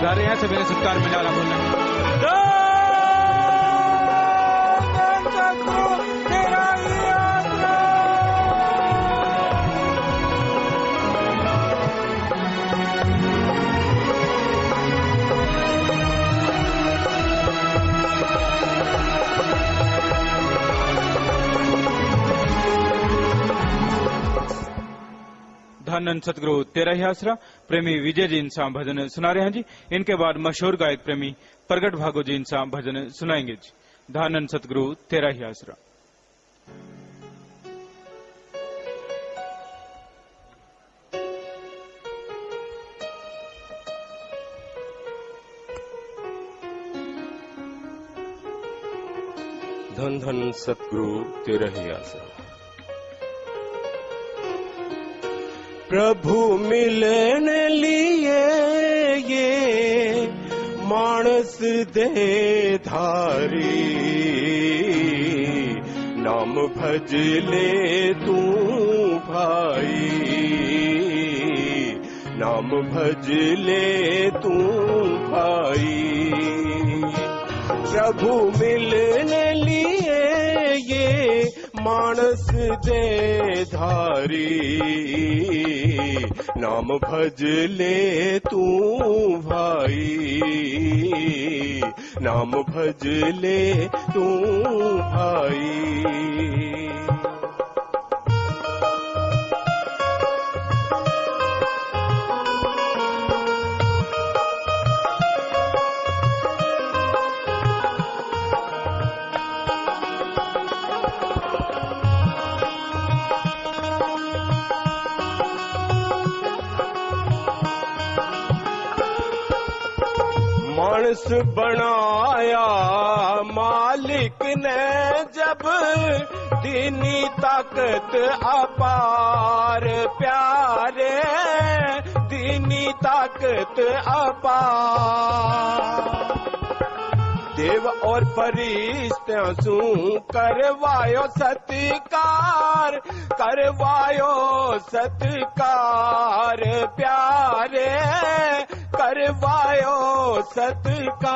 उधार यहाँ से मैंने सत्कार मिला ला बोलना धन सतगुरु तेरा ही आसरा। प्रेमी विजय जी इंसान भजन सुना रहे हैं जी। इनके बाद मशहूर गायक प्रेमी प्रगट भागो जी इंसान भजन सुनाएंगे जी। धन सतगुरु तेरा ही आसरा। धन धन सतगुरु तेरा ही आसरा। प्रभु मिलने लिए ये मानस दे धारी, नाम भज ले तू भाई, नाम भज ले तू भाई। प्रभु मिलने लिए ये मानस दे धारी, नाम भज ले तू भाई, नाम भज ले तू भाई। मानस बनाया मालिक ने जब, दीनी ताकत अपार प्यारे, दीनी ताकत अपार। देव और फरिश्तियां सू करवायो सत्कार, करवायो सत्कार प्यारे, करवायो सत्कार।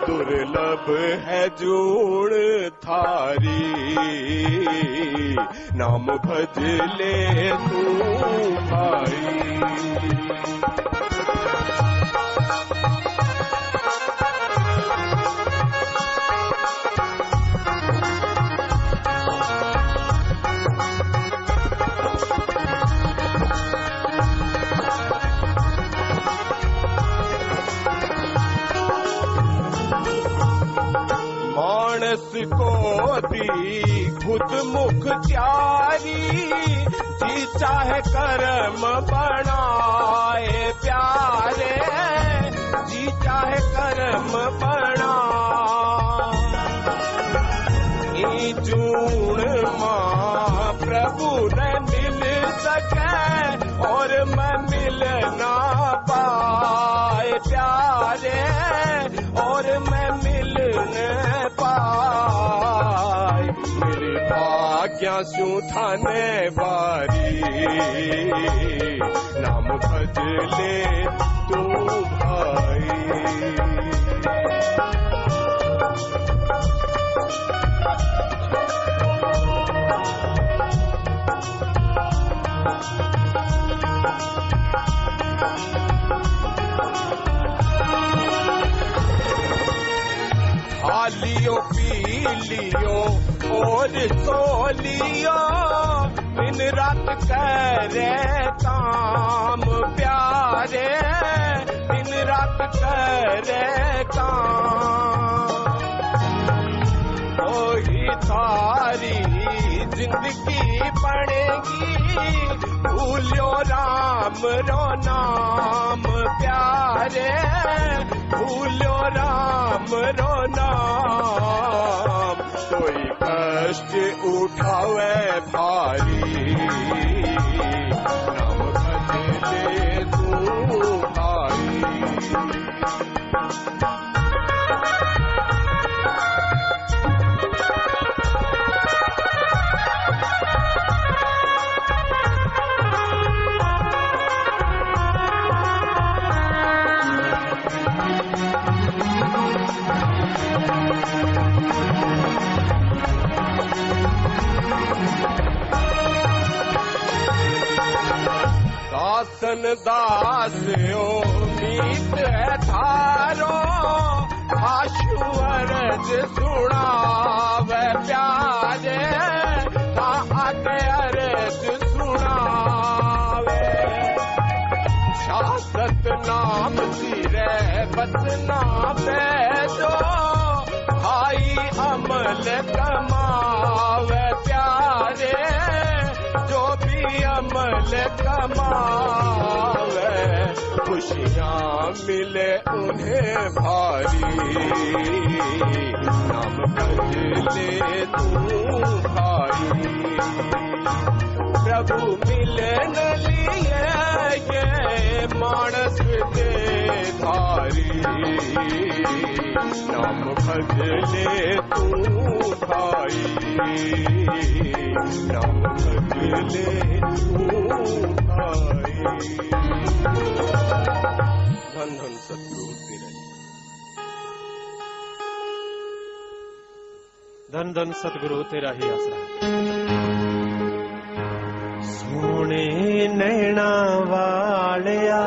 दुर्लभ है जूण थारी, नाम भज ले तू भाई। मानस को दी खुद मुख त्यारी, जी चाहे कर्म बनाए प्यारे, जी चाहे कर्म बना। जून माँ प्रभु न मिल सके और मैं मिल ना पाए प्यारे, और मैं मिल न पाए। मेरे भाग्य सु थाने बारी, नाम भज ले तू भाई। लियो पी लियो और सो लियो, दिन रात करे काम प्यारे, दिन रात करे काम। वही थारी जिंदगी पड़ेगी, भूलो राम रो नाम प्यारे, भूलो राम रो नाम। कोई कष्ट उठावे भारी, नाम भज ले तू भाई। दातन दास्यो मीत है थारो आशु अर्ज सुनावे प्यारे ता आगे अर्ज सुनावे शासत नाम सिरे बतना पैदो भाई अमल कमावे प्यारे जो भी अमल कमावे खुशियाँ मिले उन्हें भारी नाम भज ले तू भाई प्रभु मिले न लिए ये मानस के धारी नाम भज ले तू भाई नाम भज ले तू भाई धन धन सतगुरु तेरा धन धन सतगुरु तेरा ही आसरा सोने नैना वालिया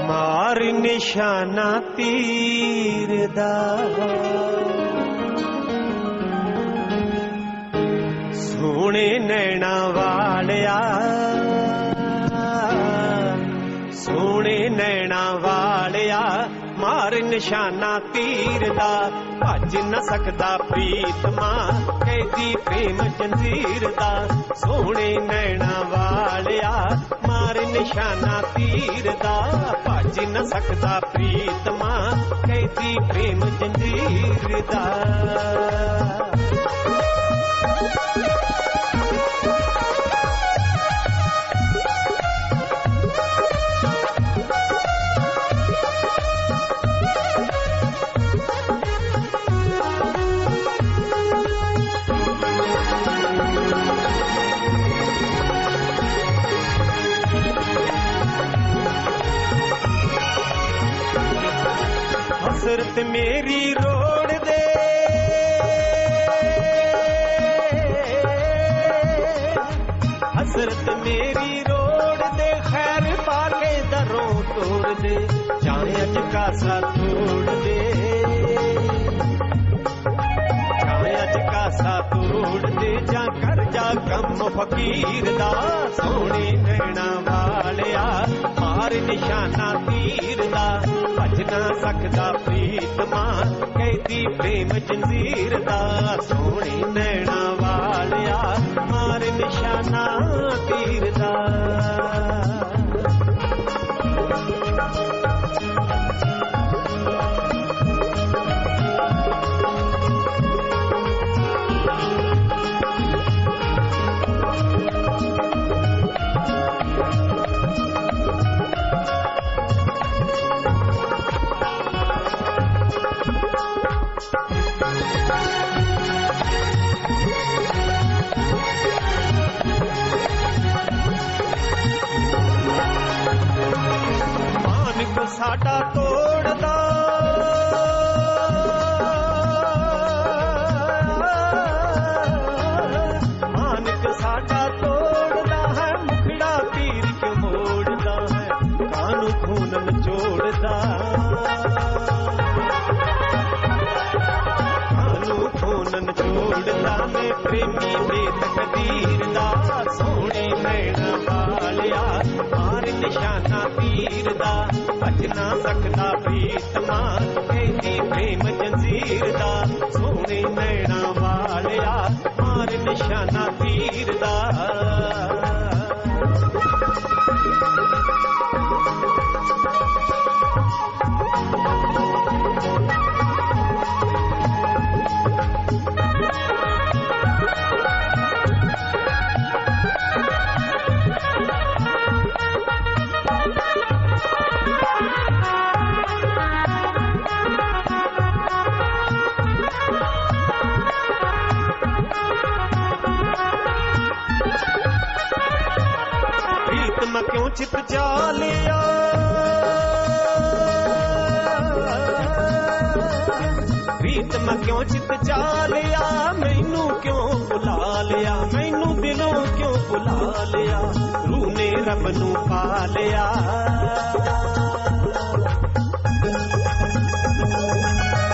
मार निशाना तीर दा सोने नैना वालिया सोने नैना वालिया मार निशाना तीर दा भज न सकदा प्रीतमा कैदी प्रेम जंजीर दा सोने नैना वालिया मार निशाना तीर दा भज न सकदा प्रीतमा कैदी प्रेम जंजीर दा हसरत मेरी रोड दे हसरत मेरी रोड दे खैर पाके दरों तोड़ दे चाहे अज कासा तोड़ दे चाहे अज कासा तोड़ दे जा कर जा कम फकीर दा सोने नैना वालिया मार निशाना तीर दा भज ना सकदा प्रीतमा कैदी प्रेम जंजीर दा सोने नैना वालिया मार निशाना तीर दा साडा तोड़दा मानिक साडा तोड़दा है मुखड़ा तीर के मोड़दा है कानू खून नचोड़दा कानू खून नचोड़दा मैं प्रेमी दे तकदीर दा सोने नैना वालिया मार निशाना तीर दा भज ना सकदा प्रीतमा कैदी प्रेम जंजीर दा सोने नैना वालिया मार निशाना तीर दा क्यों चित चालिया प्रीतमा क्यों चित चालिया मैनू क्यों बुला लिया, मैनू दिलों क्यों बुला लिया, रूह ने रब नू पा लिया।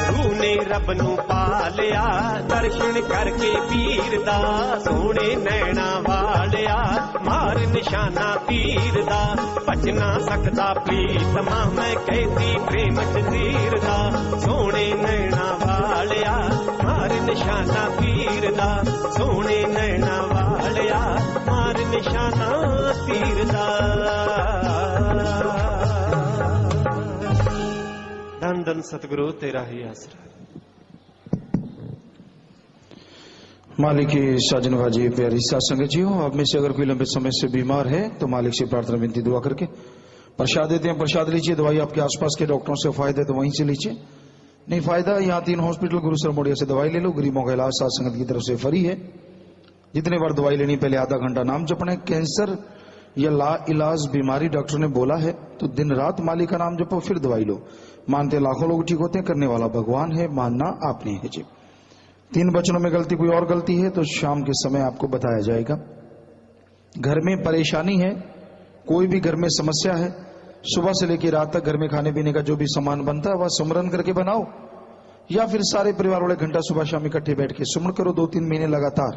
रूह ने रब नू पा लिया, दर्शन करके पीर दा, सोने नैना वालिया, मार निशाना तीर दा, भज ना सकदा प्रीतमा मैं कहती प्रेम जंजीर दा, सोने नैना वालिया, मार निशाना तीर दा, सोने नैना वालिया, मार निशाना तीर दा। धन धन सतगुरु तेरा ही आसरा। मालिक की साजन वाजी प्यारी सत्संग जी हो, आप में से अगर कोई लंबे समय से बीमार है तो मालिक से प्रार्थना विनती दुआ करके प्रसाद देते हैं, प्रसाद लीजिए। दवाई आपके आसपास के डॉक्टरों से फायदा है तो वहीं से लीजिए, नहीं फायदा यहाँ 3 हॉस्पिटल गुरुसर मोड़िया से दवाई ले लो। गरीबों का इलाज सत्संगत की तरफ से फ्री है। जितने बार दवाई लेनी पहले आधा घंटा नाम जपना है। कैंसर या ला इलाज बीमारी डॉक्टर ने बोला है तो दिन रात मालिक का नाम जपो फिर दवाई लो। मानते लाखों लोग ठीक होते हैं, करने वाला भगवान है, मानना आपने है जी। 3 वचनों में गलती कोई और गलती है तो शाम के समय आपको बताया जाएगा। घर में परेशानी है, कोई भी घर में समस्या है, सुबह से लेकर रात तक घर में खाने पीने का जो भी सामान बनता है वह सुमरन करके बनाओ, या फिर सारे परिवार वाले घंटा सुबह शाम इकट्ठे बैठ के सुमरन करो 2-3 महीने लगातार।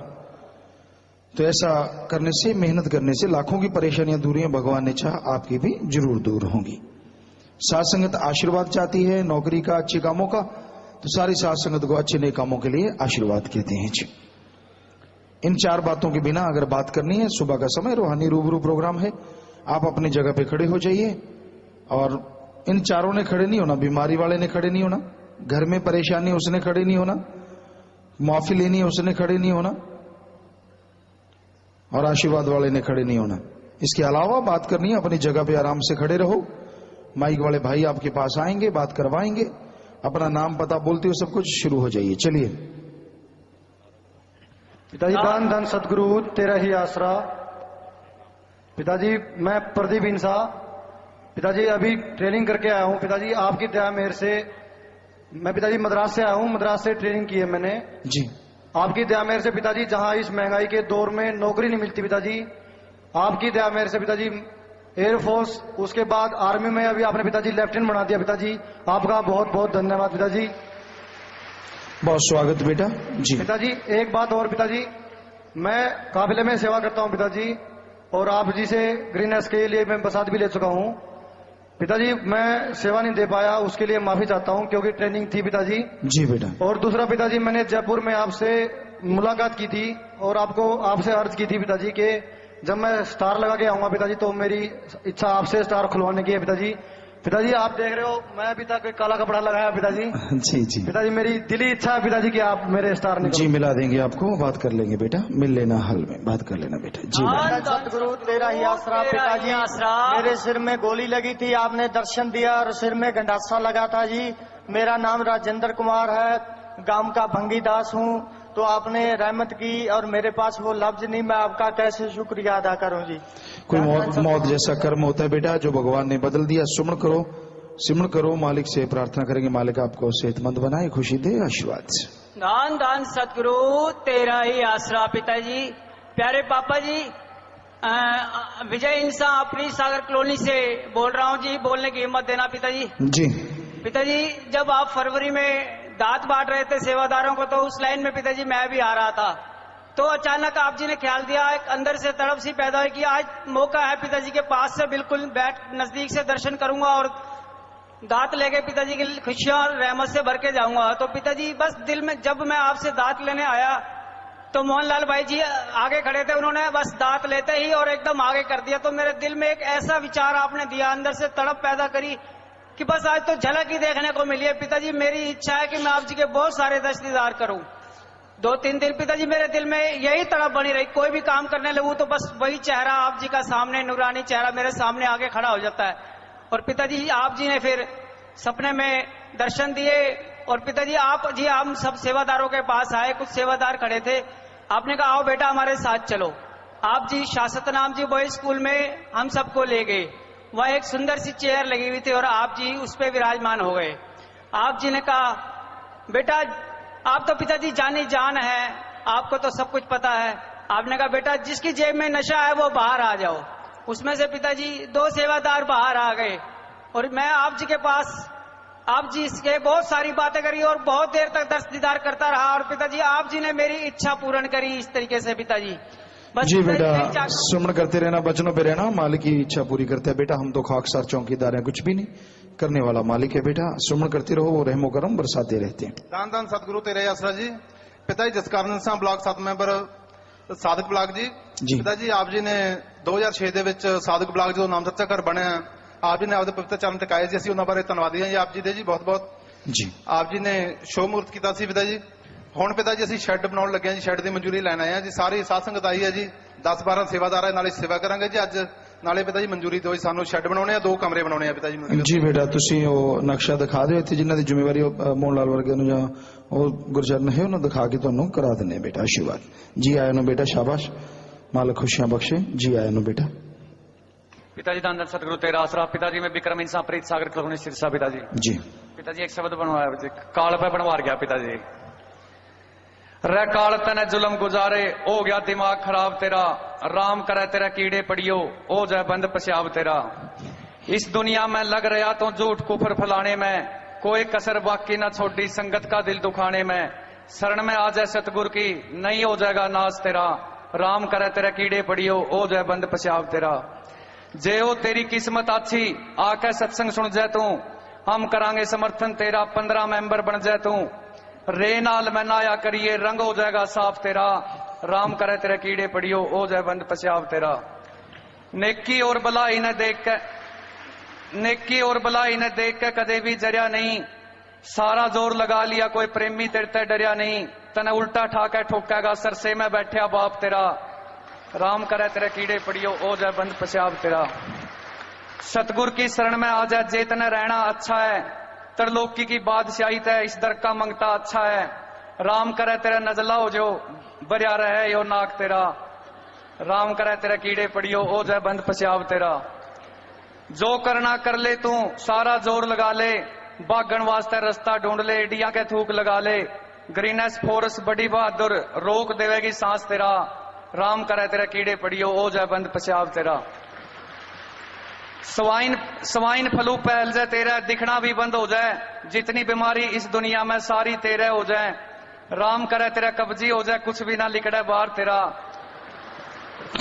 तो ऐसा करने से, मेहनत करने से लाखों की परेशानियां दूर हैं, भगवान ने चाहा आपकी भी जरूर दूर होंगी। साथ संगत आशीर्वाद चाहती है, नौकरी का, अच्छे कामों का, तो सारी साथ संगत को अच्छे नए कामों के लिए आशीर्वाद कहते हैं जी। इन 4 बातों के बिना अगर बात करनी है, सुबह का समय रूहानी रूबरू प्रोग्राम है, आप अपनी जगह पे खड़े हो जाइए। और इन चारों ने खड़े नहीं होना, बीमारी वाले ने खड़े नहीं होना, घर में परेशानी उसने खड़े नहीं होना, माफी लेनी है उसने खड़े नहीं होना, और आशीर्वाद वाले ने खड़े नहीं होना। इसके अलावा बात करनी है, अपनी जगह पे आराम से खड़े रहो। माइक वाले भाई आपके पास आएंगे, बात करवाएंगे, अपना नाम पता बोलते हुए सब कुछ शुरू हो जाइए। चलिए। पिताजी दान धन सतगुरु तेरा ही आसरा। पिताजी मैं प्रदीप इंसा, पिताजी अभी ट्रेनिंग करके आया हूँ। पिताजी आपकी दया मेहर से, मैं पिताजी मद्रास से आया हूँ, मद्रास से ट्रेनिंग की है मैंने जी। आपकी दया मेहर से पिताजी, जहां इस महंगाई के दौर में नौकरी नहीं मिलती पिताजी, आपकी दया मेहर से पिताजी एयरफोर्स, उसके बाद आर्मी में अभी आपने पिताजी लेफ्टिनेंट बना दिया। पिताजी आपका बहुत बहुत धन्यवाद पिताजी। बहुत स्वागत बेटा जी। पिताजी एक बात और पिताजी, मैं काफिले में सेवा करता हूं पिताजी, और आप जी से ग्रीननेस के लिए मैं प्रसाद भी ले चुका हूं पिताजी। मैं सेवा नहीं दे पाया, उसके लिए माफी चाहता हूं, क्योंकि ट्रेनिंग थी पिताजी जी बेटा। और दूसरा पिताजी, मैंने जयपुर में आपसे मुलाकात की थी और आपसे अर्ज की थी पिताजी के जब मैं स्टार लगा के आऊंगा पिताजी तो मेरी इच्छा आपसे स्टार खुलवाने की है पिताजी। पिताजी आप देख रहे हो मैं अभी तक काला कपड़ा लगाया पिताजी। जी जी पिताजी, मेरी दिली इच्छा है पिताजी कि आप मेरे स्टार निकलो। जी मिला देंगे आपको, बात कर लेंगे बेटा, मिल लेना हल में, बात कर लेना बेटा जी। सतगुरु तेरा ही आसरा पिताजी। मेरे सिर में गोली लगी थी, आपने दर्शन दिया और सिर में गंडासा लगा था जी। मेरा नाम राजेंद्र कुमार है, गांव का भंगी दास हूँ। तो आपने रहमत की और मेरे पास वो लफ्ज नहीं, मैं आपका कैसे शुक्रिया अदा करूं जी। कोई मौत जैसा कर्म होता है बेटा जो भगवान ने बदल दिया। सिमरण करो, मालिक से प्रार्थना करेंगे, मालिक आपको सेहतमंद बनाए, खुशी दे, आशीर्वाद से। दान दान सतगुरु तेरा ही आसरा पिताजी। प्यारे पापा जी, विजय इंसा अपनी सागर कॉलोनी से बोल रहा हूँ जी, बोलने की हिम्मत देना पिताजी। जी पिताजी, जब आप फरवरी में दांत बांट रहे थे सेवादारों को तो उस लाइन में पिताजी मैं भी आ रहा था, तो अचानक आप जी ने ख्याल दिया, एक अंदर से तड़प सी पैदा हुई कि आज मौका है पिताजी के पास से बिल्कुल बैठ नजदीक से दर्शन करूंगा और दांत लेके पिताजी की खुशियां और रहमत से भर के जाऊंगा। तो पिताजी बस दिल में, जब मैं आपसे दांत लेने आया तो मोहनलाल भाई जी आगे खड़े थे, उन्होंने बस दांत लेते ही और एकदम आगे कर दिया। तो मेरे दिल में एक ऐसा विचार आपने दिया, अंदर से तड़प पैदा करी कि बस आज तो झलक ही देखने को मिली है पिताजी। मेरी इच्छा है कि मैं आप जी के बहुत सारे दीदार करूं। 2-3 दिन पिताजी मेरे दिल में यही तड़प बनी रही, कोई भी काम करने लगूं तो बस वही चेहरा आप जी का सामने, नूरानी चेहरा मेरे सामने आगे खड़ा हो जाता है। और पिताजी आप जी ने फिर सपने में दर्शन दिए और पिताजी आप जी हम सब सेवादारों के पास आए, कुछ सेवादार खड़े थे, आपने कहा आओ बेटा हमारे साथ चलो। आप जी शाश्वत नाम जी बॉयज स्कूल में हम सबको ले गए, वह एक सुंदर सी चेयर लगी हुई थी और आप जी उस पे विराजमान हो गए। आप जी ने कहा बेटा आप तो पिताजी जानी जान है, आपको तो सब कुछ पता है। आपने कहा बेटा जिसकी जेब में नशा है वो बाहर आ जाओ। उसमें से पिताजी 2 सेवादार बाहर आ गए और मैं आप जी के पास, आप जी इसके बहुत सारी बातें करी और बहुत देर तक दर्श दीदार करता रहा और पिताजी आप जी ने मेरी इच्छा पूर्ण करी इस तरीके से। पिताजी बस जी बेटा, सुमन करते रहना, वचनों पे रहना, मालिक की इच्छा पूरी करते हैं बेटा। हम तो खाकसार चौकीदार हैं, कुछ भी नहीं करने वाला मालिक है बेटा। सुमन करते रहो, वो रहमो करम बरसाते रहते हैं। दान दान सतगुरु तेरे आसरा जी। पिताजी जसकਰਨ ਸਿੰਘ ਬਲਾਕ 7 ਮੈਂਬਰ ਸਾਧਕ ਬਲਾਕ ਜੀ। ਪਿਤਾਜੀ ਆਪ ਜੀ ਨੇ 2006 ਦੇ ਵਿੱਚ ਸਾਧਕ ਬਲਾਕ ਜਦੋਂ ਨਾਮ ਸੱਚਾ ਘਰ ਬਣਿਆ, ਆਪ ਜੀ ਨੇ ਆਪਦੇ ਪਵਿੱਤਰ ਚਰਨ ਟਿਕਾਏ ਸੀ। ਅਸੀਂ ਉਹਨਾਂ ਬਾਰੇ ਧੰਨਵਾਦੀ ਹਾਂ ਜੀ ਆਪ ਜੀ ਦੇ ਜੀ, ਬਹੁਤ ਬਹੁਤ ਜੀ। ਆਪ ਜੀ ਨੇ ਸ਼ੋਅ ਮੂਰਤ ਕੀਤਾ ਸੀ ਪਿਤਾ ਜੀ। ਹੁਣ ਪਿਤਾ ਜੀ ਅਸੀਂ ਸ਼ੈੱਡ ਬਣਾਉਣ ਲੱਗੇ ਹਾਂ ਜੀ, ਸ਼ੈੱਡ ਦੀ ਮਨਜ਼ੂਰੀ ਲੈਣ ਆਏ ਹਾਂ ਜੀ। ਸਾਰੀ ਸਾਧ ਸੰਗਤ ਆਈ ਹੈ ਜੀ, 10-12 ਸੇਵਾਦਾਰ ਨਾਲੇ ਸੇਵਾ ਕਰਾਂਗੇ ਜੀ ਅੱਜ। ਨਾਲੇ ਪਿਤਾ ਜੀ ਮਨਜ਼ੂਰੀ ਦਿਓ, ਸਾਨੂੰ ਸ਼ੈੱਡ ਬਣਾਉਣੇ ਆ, 2 ਕਮਰੇ ਬਣਾਉਣੇ ਆ ਪਿਤਾ ਜੀ ਨੂੰ। ਜੀ ਬੇਟਾ, ਤੁਸੀਂ ਉਹ ਨਕਸ਼ਾ ਦਿਖਾ ਦਿਓ ਇੱਥੇ, ਜਿਨ੍ਹਾਂ ਦੀ ਜ਼ਿੰਮੇਵਾਰੀ ਮੋਹਨ ਲਾਲ ਵਰਗੇ ਨੂੰ ਜਾਂ ਉਹ ਗੁਰਚਰਨ ਹੈ ਉਹਨਾਂ ਦਿਖਾ ਕੇ ਤੁਹਾਨੂੰ ਕਰਾ ਦਿੰਦੇ ਬੇਟਾ। ਆਸ਼ੀਰਵਾਦ ਜੀ ਆਇਆਂ ਨੂੰ ਬੇਟਾ, ਸ਼ਾਬਾਸ਼, ਮਾਲਕ खुशियां बख्शे। जी आया नो बेटा। पिताजी धन धन सतगुरु तेरा आसरा। पिताजी में विक्रम इंसान प्रीत सागर कलोनी सिरसा। पिताजी जी। पिताजी एक शब्द बनवाया, काल पे बनवा गया पिताजी। रे काल तने जुल्म गुजारे, हो गया दिमाग खराब तेरा। राम करे तेरा कीड़े पड़ियो, हो जाए बंद पेशाब तेरा। इस दुनिया में लग रहा तो झूठ कुफर फैलाने में, कोई कसर बाकी न छोड़ी संगत का दिल दुखाने में। शरण में आ जाए सतगुरु की, नहीं हो जाएगा नाश तेरा। राम करे तेरा कीड़े पड़ियो, हो जाए बंद पेशाब तेरा। जे हो तेरी किस्मत अच्छी, आके सत्संग सुन जाए तू। हम करांगे समर्थन तेरा, 15 मेंबर बन जाए तू। रे नाल में नाया करिए, रंग हो जाएगा साफ तेरा। राम करे तेरे कीड़े पड़ियो, हो जाए बंद पेशाब तेरा। नेकी और भलाई ने देख के, नेकी और भलाई ने देख के कदे भी जरिया नहीं। सारा जोर लगा लिया, कोई प्रेमी तेरे ते डरिया नहीं। तने उल्टा ठाके ठोकेगा, सरसे में बैठा बाप तेरा। राम करे तेरे कीड़े पड़ियो, हो जाए बंद पेशाब तेरा। सतगुर की शरण में आ जाए, जेतने रहना अच्छा है। तरलोकी की बादशाही तय, इस दर का मंगता अच्छा है। राम करे तेरा नजला हो जो, बरिया रहे यो नाक तेरा। राम करे तेरे कीड़े पड़ियो, हो जाए बंद पेशाब तेरा। जो करना कर ले तू, सारा जोर लगा ले। भागण वास्ते रास्ता ढूंढ ले, एडिया के थूक लगा ले। ग्रीनेस फोर्स बड़ी बहादुर, रोक देवेगी सांस तेरा। राम करे तेरे कीड़े पड़ियो, हो जाए बंद पेशाब तेरा। स्वाइन फ्लू फैल जाए तेरा, दिखना भी बंद हो जाए। जितनी बीमारी इस दुनिया में सारी तेरे हो जाए। राम करे तेरा कब्जी हो जाए, कुछ भी ना लिकड़े बाहर तेरा।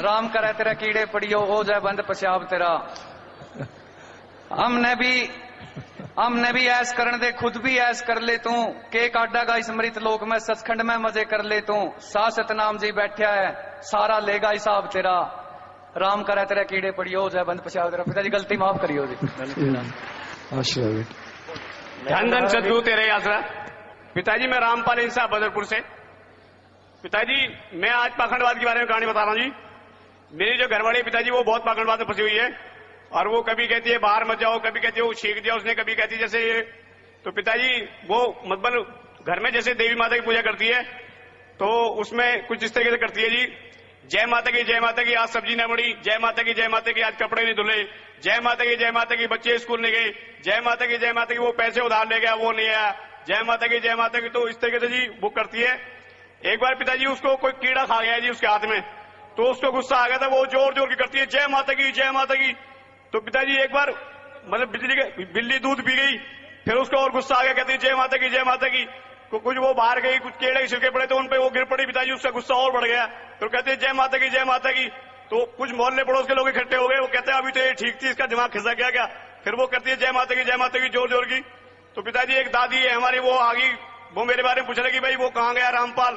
राम करे तेरे कीड़े पड़ियो, हो जाए बंद पेशाब तेरा। हमने भी ऐस करने दे, खुद भी ऐस कर ले तू। के काटेगा इस मृत लोक में, सचखंड में मजे कर ले तू। सासत नाम जी बैठा है, सारा लेगा हिसाब तेरा। राम करे तेरे कीड़े पड़ियो, हो जाए बंद पेशाब तेरा। पिताजी गलती माफ करियो जी। आशीर्वाद। धन धन सदगुरु तेरे आसरा। पिताजी मैं रामपाल इंसान बदरपुर से। पिताजी मैं आज पाखंडवाद के बारे में कहानी बता रहा हूं जी। मेरी जो घरवाली पिताजी वो बहुत पाखंडवाद में फंसी हुई है, और वो कभी कहती है बाहर मत जाओ, कभी कहती है वो छींक दिया उसने, कभी कहती है जैसे ये। तो पिताजी वो मतलब घर में जैसे देवी माता की पूजा करती है तो उसमें कुछ इस तरीके से करती है जी। जय माता की, जय माता की, आज सब्जी न बड़ी। जय माता की, जय माता की, आज कपड़े नहीं धुले। जय माता की, जय माता की, बच्चे स्कूल नहीं गए। जय माता की, जय माता की, वो पैसे उधार ले गया वो नहीं आया। जय माता की, जय माता की। तो इस तरीके से जी वो करती है। एक बार पिताजी उसको कोई कीड़ा खा गया जी उसके हाथ में, तो उसको गुस्सा आ गया था, वो जोर जोर की करती है जय माता की, जय माता की। तो पिताजी एक बार मतलब बिल्ली दूध पी गई, फिर उसको और गुस्सा आ गया, कहती है जय माता की, जय माता की। कुछ वो बाहर गई, कुछ केड़े के छिलके पड़े तो उन पे वो गिर पड़ी, पिताजी उसका गुस्सा और बढ़ गया। तो कहते हैं जय माता की, जय माता की। तो कुछ मोहल्ले पड़ोस के लोग इकट्ठे हो गए, वो कहते हैं अभी तो ये ठीक थी, इसका दिमाग खिसक गया क्या। फिर वो कहती है जय माता की, जय माता की, जोर जोर की। तो पिताजी एक दादी है हमारी, वो आ गई, वो मेरे बारे में पूछ लगी भाई वो कहाँ गया रामपाल।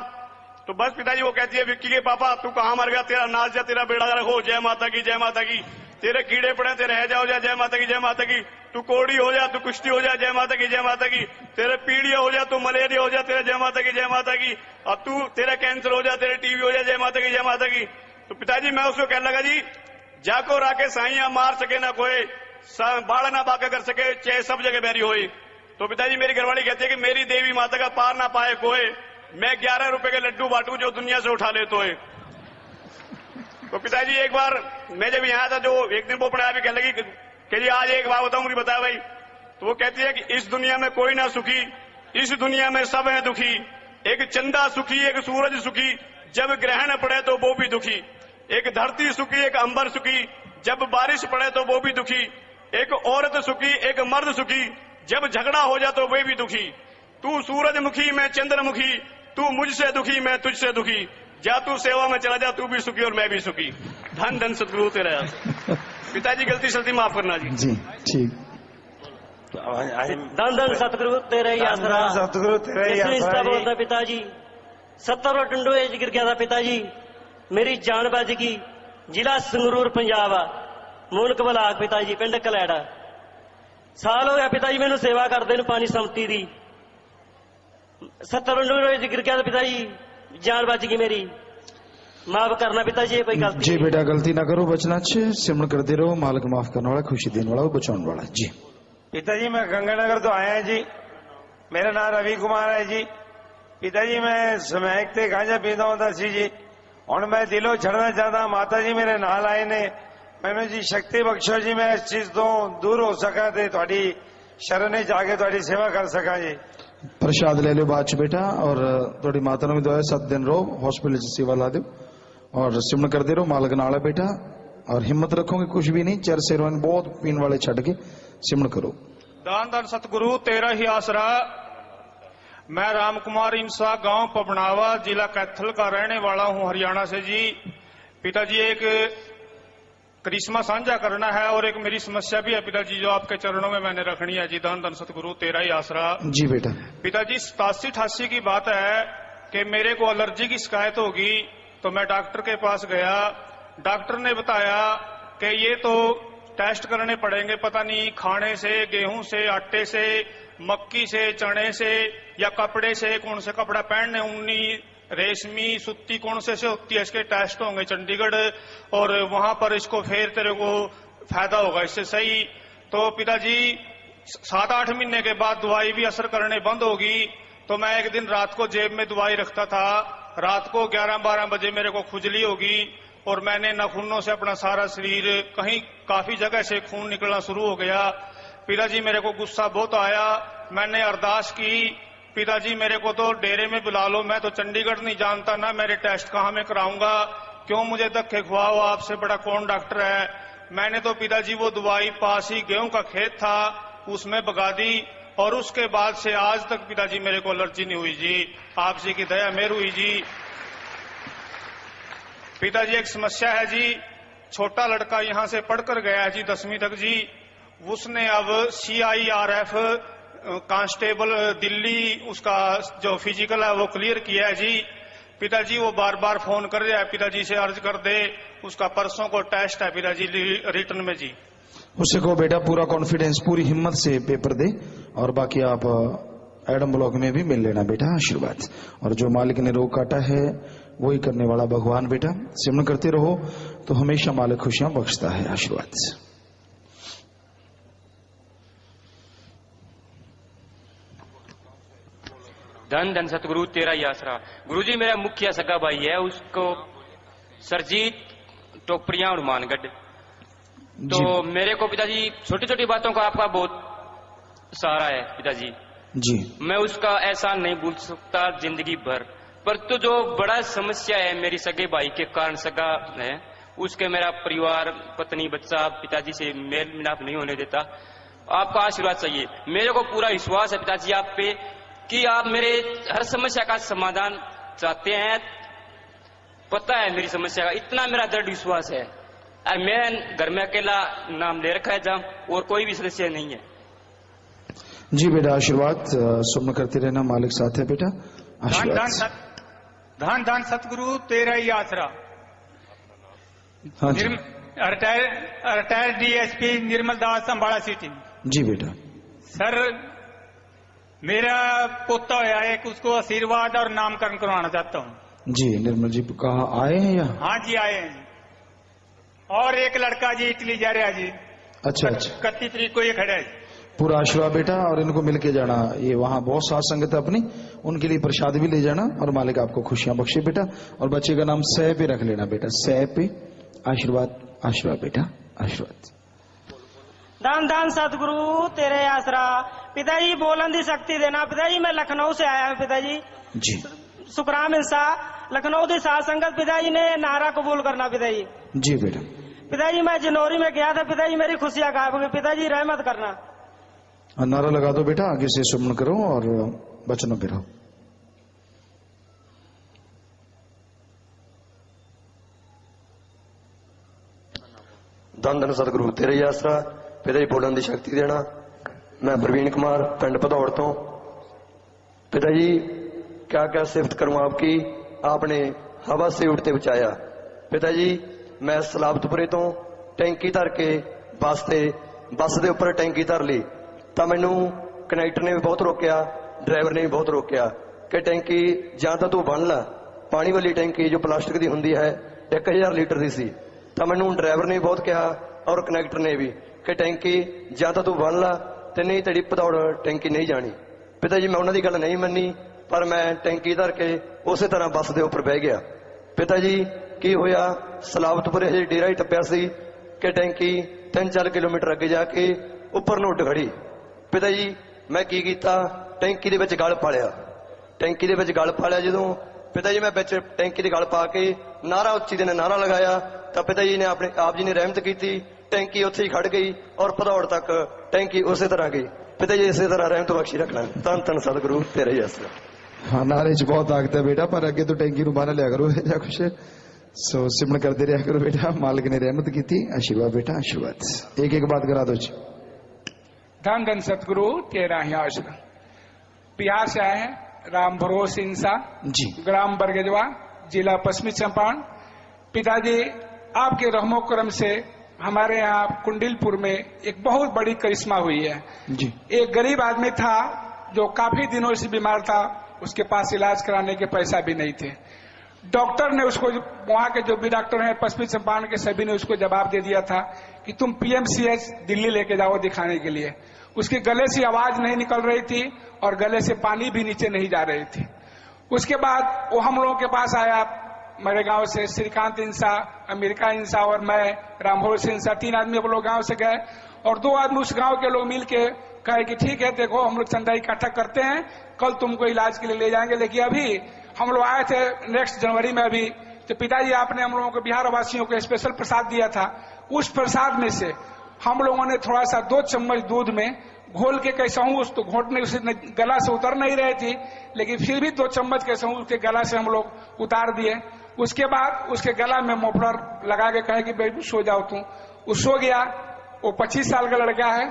तो बस पिताजी वो कहती है विक्की के पापा तू कहाँ मर गया, तेरा नाच जा, तेरा बेड़ा रखो, जय माता की, जय माता की। तेरे कीड़े पड़े तेरे रह जाओ जा, जय माता की, जय माता की। तू कोड़ी हो जा, तू कुश्ती हो जा, जय माता की, जय माता की। तेरे पीड़िया हो जा, तू मलेरिया हो जा, तेरे जय माता की, जय माता की। और तू तेरा कैंसर हो जा, तेरे टीबी हो जा, जय माता की, जय माता की। तो पिताजी मैं उसको कहने लगा जी जाको राके साइया मार सके ना कोई, बाड़ा ना बाका कर सके, चाहे सब जगह बैरी होई। तो पिताजी मेरी घरवाली कहती है कि मेरी देवी माता का पार ना पाए कोई, मैं 11 रुपए के लड्डू बांटू जो दुनिया से उठा ले तो है। तो पिताजी एक बार मैं जब यहाँ था, जो एक दिन वो अपने आप ही कहने लगी कि जी आज एक बात बताऊं, मुझे बताया भाई। तो वो कहती है कि इस दुनिया में कोई ना सुखी, इस दुनिया में सब है दुखी। एक चंदा सुखी, एक सूरज सुखी, जब ग्रहण पड़े तो वो भी दुखी। एक धरती सुखी, एक अंबर सुखी, जब बारिश पड़े तो वो भी दुखी। एक औरत सुखी, एक मर्द सुखी, जब झगड़ा हो जाए तो वे भी दुखी। तू सूरजमुखी, मैं चंद्रमुखी, तू मुझसे दुखी, मैं तुझसे दुखी। जा तू सेवा में चला जा, तू भी सुखी और मैं भी सुखी। धन धन सतगुरु तेरा पिताजी, गलती सलती माफ करना जी। ठीक। धन धन सतगुरु तेरा ही आसरा, सतगुरु तेरा ही आसरा बोलता पिताजी। 70 टंडो एज गिर गया था पिताजी, मेरी जान बच गई। जिला संगरूर पंजाब, मुल्क बलाक पिताजी, पिंड कलैड़ा। साल हो गया पिताजी मैनू सेवा करदे नूं पानी संमति दी। 70 टंडो एज गिर गया था पिताजी, जान बच गई मेरी, माफ करना पिताजी, कोई गलती जी बेटा, गलती ना करो, बचना अच्छे, सिमरण करते रहो। मालिक माफ करने वाला, खुशी देने वाला, बचाने वाला जी। पिताजी मैं गंगानगर तो आया है जी, मेरा नाम रवि कुमार है जी। पिताजी मैं समैक ते गांजा पीता होता सी जी, हुण मैं दिलों छड़ना चाहता। माता जी मेरे नाल आए ने, मैनू जी शक्ति बख्शो जी, मैं इस चीज तो दूर हो सका ते तुहाडी शरण च आके तुहाडी सेवा कर सका जी। प्रसाद ले लो बाद च बेटा, और थोड़ी माता ने भी दुआ 7 दिन रहो हॉस्पिटल च, सेवा ला दो और सिमरण करते रहो। मालिक नाल है बेटा, और हिम्मत रखोगे कुछ भी नहीं। चर सेरवन बहुत पीने वाले छड़ के सिमरण करो। दान दान सतगुरु तेरा ही आसरा। मैं राम कुमार इंसा, गांव पबनावा, जिला कैथल का रहने वाला हूं, हरियाणा से जी। पिताजी एक करिश्मा साझा करना है और एक मेरी समस्या भी है पिताजी, जो आपके चरणों में मैंने रखनी है जी। दान दान सतगुरु तेरा ही आसरा जी बेटा। पिताजी 87-88 की बात है कि मेरे को एलर्जी की शिकायत होगी, तो मैं डॉक्टर के पास गया। डॉक्टर ने बताया कि ये तो टेस्ट करने पड़ेंगे, पता नहीं खाने से, गेहूं से, आटे से, मक्की से, चने से या कपड़े से, कौन से कपड़ा पहनने, ऊनी, रेशमी, सुत्ती कौन से होती है, इसके टेस्ट होंगे चंडीगढ़, और वहां पर इसको फिर तेरे को फायदा होगा इससे सही। तो पिताजी 7-8 महीने के बाद दवाई भी असर करने बंद होगी। तो मैं एक दिन रात को जेब में दवाई रखता था, रात को 11-12 बजे मेरे को खुजली होगी और मैंने नाखूनों से अपना सारा शरीर, कहीं काफी जगह से खून निकलना शुरू हो गया। पिताजी मेरे को गुस्सा बहुत आया, मैंने अरदास की, पिताजी मेरे को तो डेरे में बुला लो, मैं तो चंडीगढ़ नहीं जानता ना, मेरे टेस्ट कहाँ में कराऊंगा, क्यों मुझे धक्के खुआओ, आपसे बड़ा कौन डॉक्टर है। मैंने तो पिताजी वो दवाई पास ही गेहूं का खेत था उसमें बगा दी, और उसके बाद से आज तक पिताजी मेरे को एलर्जी नहीं हुई जी। आप जी की दया मेहर हुई जी। पिताजी एक समस्या है जी, छोटा लड़का यहां से पढ़कर गया है जी 10वीं तक जी, उसने अब CIRF कांस्टेबल दिल्ली उसका जो फिजिकल है वो क्लियर किया है जी। पिताजी वो बार बार फोन कर रहा है, पिताजी से अर्ज कर दे, उसका परसों को टेस्ट है पिताजी रिटर्न में जी। उससे कहो बेटा पूरा कॉन्फिडेंस, पूरी हिम्मत से पेपर दे, और बाकी आप एडम ब्लॉक में भी मिल लेना बेटा, आशीर्वाद। और जो मालिक ने रोग काटा है वही करने वाला भगवान बेटा, सिमरण करते रहो तो हमेशा मालिक खुशियां बख्शता है, आशीर्वाद। धन धन सतगुरु तेरा ही आसरा। गुरुजी मेरा मुखिया सगा भाई है, उसको सरजीत टोपरिया और मानगढ़। तो मेरे को पिताजी छोटी छोटी बातों का आपका बहुत सहारा है पिताजी जी। मैं उसका एहसान नहीं भूल सकता जिंदगी भर, पर तो जो बड़ा समस्या है मेरी सगे भाई के कारण सगा है, उसके मेरा परिवार, पत्नी, बच्चा पिताजी से मेल मिलाप नहीं होने देता। आपका आशीर्वाद चाहिए। मेरे को पूरा विश्वास है पिताजी आप पे कि आप मेरे हर समस्या का समाधान चाहते हैं। पता है मेरी समस्या का, इतना मेरा दृढ़ विश्वास है। और मैं घर में अकेला नाम ले रखा है जहाँ, और कोई भी सदस्य नहीं है जी। बेटा आशीर्वाद सुमन करते रहना, मालिक साथ है बेटा, आशीर्वाद। धन धन सतगुरु तेरा ही आसरा। हाँ जी। रिटायर्ड DSP निर्मल दास अम्बाड़ा सिटी जी। बेटा सर मेरा पोता होया एक, उसको आशीर्वाद और नामकरण करवाना चाहता हूँ जी। निर्मल जी कहा आए हैं या? हाँ जी आए हैं जी। और एक लड़का जी इटली जा रहा जी। अच्छा। 31 तारीख को ये खड़ा है। पूरा आशीर्वाद बेटा, और इनको मिलके जाना, ये वहां बहुत साथ संगत है अपनी, उनके लिए प्रसाद भी ले जाना, और मालिक आपको खुशियां बख्शे बेटा। और बच्चे का नाम सह पे रख लेना बेटा, सह पे। आशीर्वाद आशीर्वाद बेटा, आशीर्वाद। दान दान सतगुरु तेरे आसरा। पिताजी बुलंदी शक्ति देना। पिताजी मैं लखनऊ से आया हूँ पिताजी जी। सुखराम इंसा लखनऊ की सात संगत। पिताजी ने नारा कबूल करना पिताजी। जी बेटा। पिताजी मैं जनवरी में गया था पिताजी, मेरी खुशियां गायब हो गई। पिताजी रहमत करना। नारा लगा दो बेटा, आगे से सुमन करो और वचनों पे रहो। धन धन सतगुरु तेरे ही आसरा। पिता जी बोलने की शक्ति देना। मैं प्रवीण कुमार पिंड भदौड़ तो। पिताजी क्या क्या सिफत करूं आपकी, आपने हवा से उठते बचाया। पिताजी मैं सलाबतपुरे तो टैंकी धर के बस के उपर टैंकी धर ली तो मैनू कनैक्टर ने भी बहुत रोकया, ड्राइवर ने भी बहुत रोकया कि टैंकी जां तां तू बन ला। पानी वाली टैंकी जो प्लास्टिक की होंगी है 1000 लीटर की सी। तो मैनू ड्राइवर ने भी बहुत कहा और कनैक्टर ने भी कि टैंकी जां तां तू बन ला ते नहीं तेरी भदौड़ टैंकी नहीं जानी। पिता जी मैं उन्होंने गल नहीं मनी, पर मैं टैंकी धर के उस तरह बस के उपर बह गया। पिता जी की होया, सलाबतपुरे हजे डेरा ही टप्पिया सी कि टैंकी 3-4 किलोमीटर अगे जाके उपर ਨੂੰ ਉੱਡ खड़ी। पिता जी मैं की कीता, टैंकी ਦੇ ਵਿੱਚ गल पा लिया। टैंकी ਦੇ ਵਿੱਚ गल पा लिया ਜਦੋਂ पिता जी मैं ਵਿੱਚ टैंकी ਦੇ गल पा के नारा ਉੱਚੀ ਦੇ नारा लगाया तो पिता जी ने अपने आप जी ने रहमत की थी। टैंकी उत्थे ही खड़ गई और भदौड़ तक टैंकी उस तरह गई। पिता जी इसी तरह रहमत बख्शी रखना। धन धन सतगुरु तेरा ही आसरा। हाँ नारे च बहुत ताकत है बेटा, पर अगे तो टैंकी नु बाहर लिया करो या कुछ सो सिमरण करते रहा करो बेटा। मालिक ने रहमत की थी। आशीर्वाद बेटा आशीर्वाद। एक एक बात करा दो जी। धन धन सतगुरु तेरा ही आसरा। बिहार से आए हैं राम भरोस इंसा जी, ग्राम बरगजवा, जिला पश्चिमी चंपारण। पिताजी आपके रहमो करम से हमारे यहाँ कुंडिलपुर में एक बहुत बड़ी करिश्मा हुई है जी। एक गरीब आदमी था जो काफी दिनों से बीमार था, उसके पास इलाज कराने के पैसा भी नहीं थे। डॉक्टर ने उसको, वहां के जो भी डॉक्टर हैं पश्चिमी चंपारण के, सभी ने उसको जवाब दे दिया था कि तुम पीएमसीएच दिल्ली लेके जाओ दिखाने के लिए। उसके गले से आवाज नहीं निकल रही थी और गले से पानी भी नीचे नहीं जा रही थी। उसके बाद वो हम लोगों के पास आया, मेरे गांव से श्रीकांत इंसा, अमेरिका इंसा और मैं रामभरोस इंसा, 3 आदमी हम लोग गांव से गए और 2 आदमी उस गांव के लोग मिल के कहे कि ठीक है देखो हम लोग चंदा इकट्ठा करते हैं, कल तुमको इलाज के लिए ले जाएंगे। लेकिन अभी हम लोग आए थे नेक्स्ट जनवरी में अभी, तो पिताजी आपने हम लोगों को बिहार वासियों को स्पेशल प्रसाद दिया था। उस प्रसाद में से हम लोगों ने थोड़ा सा 2 चम्मच दूध में घोल के कैसा हूं उस तो घोटने उसे गला से उतर नहीं रहे थी, लेकिन फिर भी 2 चम्मच कैसा हूं उसके गला से हम लोग उतार दिए। उसके बाद उसके गला में मोफलर लगा के कहे कि बेबी सो जाओ तुम। वो सो गया। वो 25 साल का लड़का है।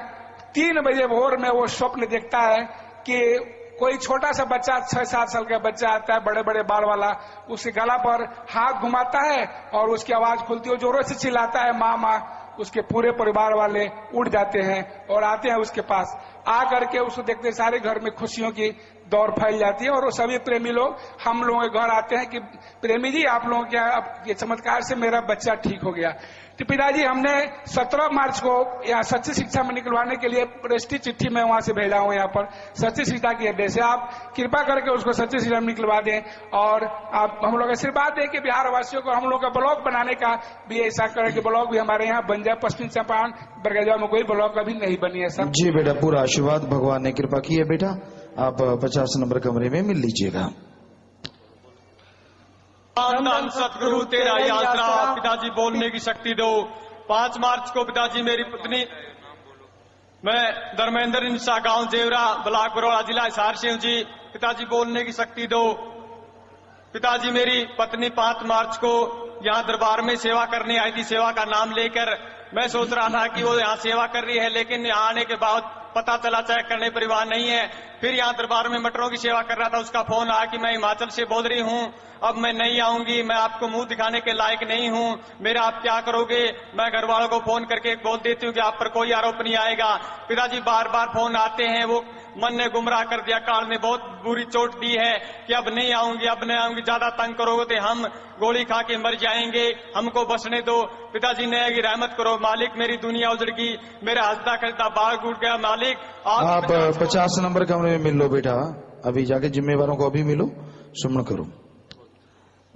3 बजे भोर में वो स्वप्न देखता है कि कोई छोटा सा बच्चा 6-7 साल का बच्चा आता है, बड़े बड़े बाल वाला, उसके गला पर हाथ घुमाता है और उसकी आवाज खुलती है, जोरों से चिल्लाता है माँ माँ। उसके पूरे परिवार वाले उठ जाते हैं और आते हैं उसके पास। आ करके उसको देखते सारे घर में खुशियों की दौड़ फैल जाती है और वो सभी प्रेमी लोग हम लोगों के घर आते हैं कि प्रेमी जी आप लोगों के चमत्कार से मेरा बच्चा ठीक हो गया। तो पिताजी हमने 17 मार्च को यहाँ सच्ची शिक्षा में निकलवाने के लिए रजिस्ट्री चिट्ठी में वहां से भेजा हूँ यहाँ पर सच्ची शिक्षा की अड्डे से। आप कृपा करके उसको सच्ची शिक्षा में निकलवा दें और आप हम लोग आशीर्वाद दें कि बिहार वासियों को हम लोग का ब्लॉक बनाने का भी ऐसा करें कि ब्लॉक भी हमारे यहाँ बन जाए। पश्चिमी चंपारण बरगजवा में कोई ब्लॉक अभी नहीं बनी है सर। जी बेटा पूरा आशीर्वाद भगवान ने कृपा की है बेटा। आप 50 नंबर कमरे में मिल लीजिएगा। धन सतगुरु तेरा ही आसरा। पिताजी बोलने की शक्ति दो। 5 मार्च को पिताजी मेरी पत्नी, मैं धर्मेंद्र इंसा, गांव जेवरा, ब्लॉक बरोड़ा, जिला हिसार से हूं जी। पिताजी बोलने की शक्ति दो। पिताजी मेरी पत्नी 5 मार्च को यहाँ दरबार में सेवा करने आई थी। सेवा का नाम लेकर मैं सोच रहा था कि वो यहाँ सेवा कर रही है, लेकिन यहाँ आने के बाद पता चला चेक करने परिवार नहीं है। फिर यहाँ दरबार में मटरों की सेवा कर रहा था, उसका फोन आया कि मैं हिमाचल से बोल रही हूँ, अब मैं नहीं आऊंगी, मैं आपको मुंह दिखाने के लायक नहीं हूँ, मेरा आप क्या करोगे। मैं घर वालों को फोन करके बोल देती हूँ कि आप पर कोई आरोप नहीं आएगा। पिताजी बार बार फोन आते हैं, वो मन ने गुमराह कर दिया, काल ने बहुत बुरी चोट दी है कि अब नहीं आऊंगी, अब नहीं आऊंगी, ज्यादा तंग करोगे तो हम गोली खा के मर जाएंगे, हमको बचने दो। पिताजी ने की रहमत करो मालिक, मेरी दुनिया उजड़ गई, मेरा हंसता खेलता बाग उठ गया मालिक। आप 50 नंबर कमरे में मिल लो बेटा। अभी जाके जिम्मेवारों को अभी मिलो, सुमन करो।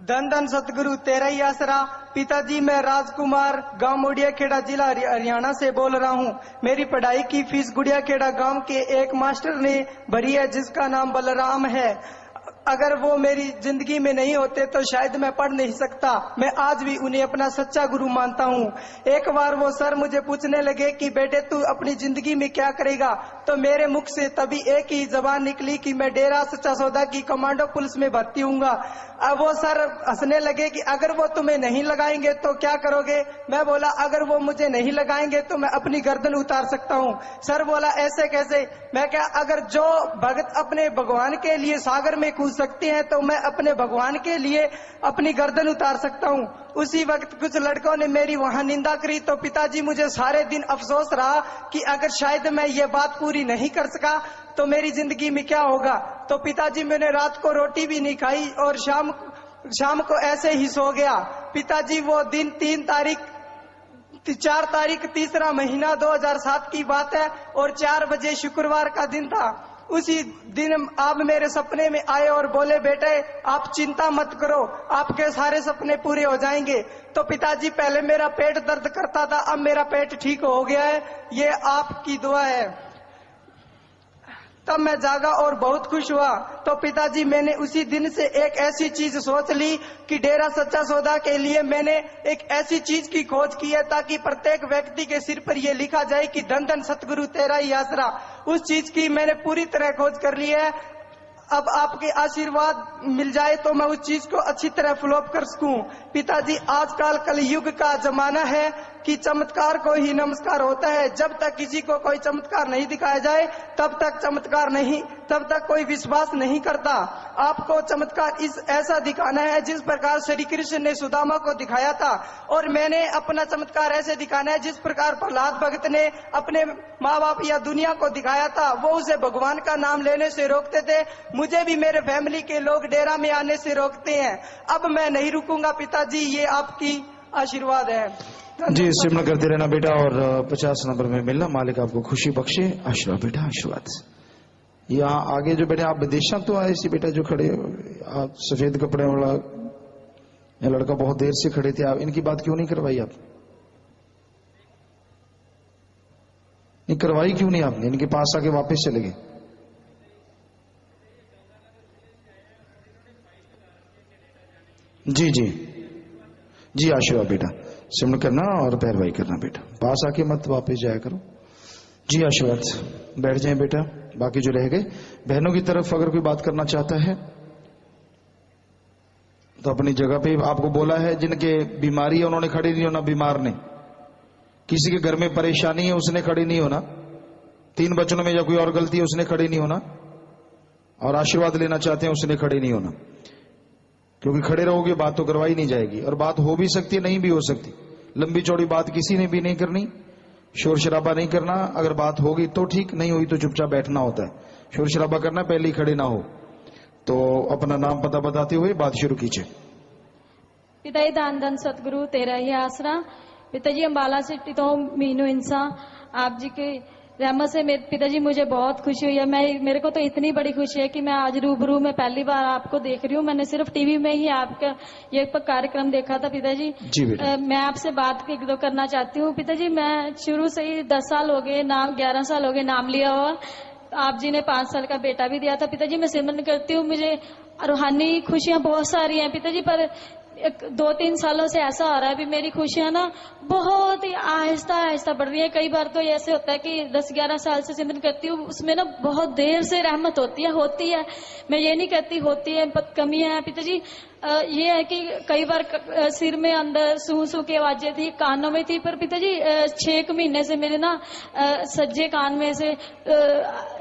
धन धन सतगुरु तेरा ही आसरा। पिताजी मैं राजकुमार गांव मुड़िया खेड़ा जिला हरियाणा से बोल रहा हूं। मेरी पढ़ाई की फीस गुड़िया खेड़ा गांव के एक मास्टर ने भरी है जिसका नाम बलराम है। अगर वो मेरी जिंदगी में नहीं होते तो शायद मैं पढ़ नहीं सकता। मैं आज भी उन्हें अपना सच्चा गुरु मानता हूँ। एक बार वो सर मुझे पूछने लगे कि बेटे तू अपनी जिंदगी में क्या करेगा, तो मेरे मुख से तभी एक ही जबान निकली कि मैं डेरा सच्चा सौदा की कमांडो पुलिस में भर्ती हूँगा। अब वो सर हंसने लगे कि अगर वो तुम्हें नहीं लगाएंगे तो क्या करोगे। मैं बोला अगर वो मुझे नहीं लगाएंगे तो मैं अपनी गर्दन उतार सकता हूँ। सर बोला ऐसे कैसे। मैं क्या, अगर जो भगत अपने भगवान के लिए सागर में कूद सकते हैं तो मैं अपने भगवान के लिए अपनी गर्दन उतार सकता हूँ। उसी वक्त कुछ लड़कों ने मेरी वहां निंदा करी तो पिताजी मुझे सारे दिन अफसोस रहा कि अगर शायद मैं ये बात पूरी नहीं कर सका तो मेरी जिंदगी में क्या होगा। तो पिताजी मैंने रात को रोटी भी नहीं खाई और शाम को ऐसे ही सो गया। पिताजी वो दिन 4 तारीख तीसरा महीना 2007 की बात है और 4 बजे शुक्रवार का दिन था। उसी दिन आप मेरे सपने में आए और बोले बेटे आप चिंता मत करो, आपके सारे सपने पूरे हो जाएंगे। तो पिताजी पहले मेरा पेट दर्द करता था, अब मेरा पेट ठीक हो गया है, ये आपकी दुआ है। तब मैं जागा और बहुत खुश हुआ। तो पिताजी मैंने उसी दिन से एक ऐसी चीज सोच ली कि डेरा सच्चा सौदा के लिए मैंने एक ऐसी चीज की खोज की है ताकि प्रत्येक व्यक्ति के सिर पर यह लिखा जाए कि धन धन सतगुरु तेरा ही आसरा। उस चीज की मैंने पूरी तरह खोज कर ली है। अब आपके आशीर्वाद मिल जाए तो मैं उस चीज को अच्छी तरह फ्लॉप कर सकूं। पिताजी आजकल कलयुग का जमाना है कि चमत्कार को ही नमस्कार होता है। जब तक किसी को कोई चमत्कार नहीं दिखाया जाए तब तक कोई विश्वास नहीं करता। आपको चमत्कार ऐसा दिखाना है जिस प्रकार श्री कृष्ण ने सुदामा को दिखाया था, और मैंने अपना चमत्कार ऐसे दिखाना है जिस प्रकार प्रहलाद भगत ने अपने माँ बाप या दुनिया को दिखाया था। वो उसे भगवान का नाम लेने से रोकते थे, मुझे भी मेरे फैमिली के लोग डेरा में आने से रोकते हैं। अब मैं नहीं रुकूंगा पिताजी, ये आपकी आशीर्वाद है। जी सिमरन करते रहना बेटा और 50 नंबर में मिलना। मालिक आपको खुशी बख्शे। आशीर्वाद बेटा, आशीर्वाद। यहाँ आगे जो बेटे आप विदेशा तो आए सी बेटा जो खड़े आप सफेद कपड़े वाला ये लड़का बहुत देर से खड़े थे, आप इनकी बात क्यों नहीं करवाई? आप नहीं करवाई क्यों नहीं आपने? इनके पास आके वापस चले गए। जी जी जी आशीर्वाद बेटा, सिमरन करना और पैरवाई करना बेटा, पास आके मत वापस जाया करो। जी आशीर्वाद, बैठ जाएं बेटा। बाकी जो रह गए बहनों की तरफ अगर कोई बात करना चाहता है तो अपनी जगह पे। आपको बोला है जिनके बीमारी है उन्होंने खड़े नहीं होना, बीमार ने। किसी के घर में परेशानी है उसने खड़े नहीं होना। 3 वचनों में या कोई और गलती है उसने खड़े नहीं होना, और आशीर्वाद लेना चाहते हैं उसने खड़े नहीं होना, क्योंकि खड़े रहोगे बात तो करवाई नहीं जाएगी। और बात हो भी सकती है, नहीं भी हो सकती। लंबी चौड़ी बात किसी ने भी नहीं करनी, शोर शराबा नहीं करना। अगर बात होगी तो ठीक, नहीं हुई तो चुपचाप बैठना होता है। शोर शराबा करना पहले ही खड़े ना हो। तो अपना नाम पता बताते हुए बात शुरू कीजिए। पिताजी दान धन सतगुरु तेरा ही आसरा। पिताजी अम्बाला से तो मीनू इंसा आप जी के रहमत से मेरे पिताजी मुझे बहुत खुशी हुई है। मेरे को तो इतनी बड़ी खुशी है कि मैं आज रूबरू में पहली बार आपको देख रही हूँ। मैंने सिर्फ टीवी में ही आपका ये कार्यक्रम देखा था पिताजी। मैं आपसे बात करना चाहती हूँ पिताजी। मैं शुरू से ही 10 साल हो गए, 11 साल हो गए नाम लिया हुआ। आप जी ने 5 साल का बेटा भी दिया था पिताजी। मैं सिमरन करती हूँ, मुझे रूहानी खुशियाँ बहुत सारी हैं पिताजी, पर 2-3 सालों से ऐसा हो रहा है अभी मेरी खुशियां ना बहुत ही आहिस्ता आहिस्ता बढ़ रही है। कई बार तो ऐसे होता है कि 10-11 साल से सिमरन करती हूँ, उसमें ना बहुत देर से रहमत होती है। मैं ये नहीं कहती होती है कमी है पिताजी। ये है कि कई बार सिर में अंदर सू की आवाजें थी, कानों में थी, पर पिताजी 6 महीने से मेरे ना सज्जे कान में से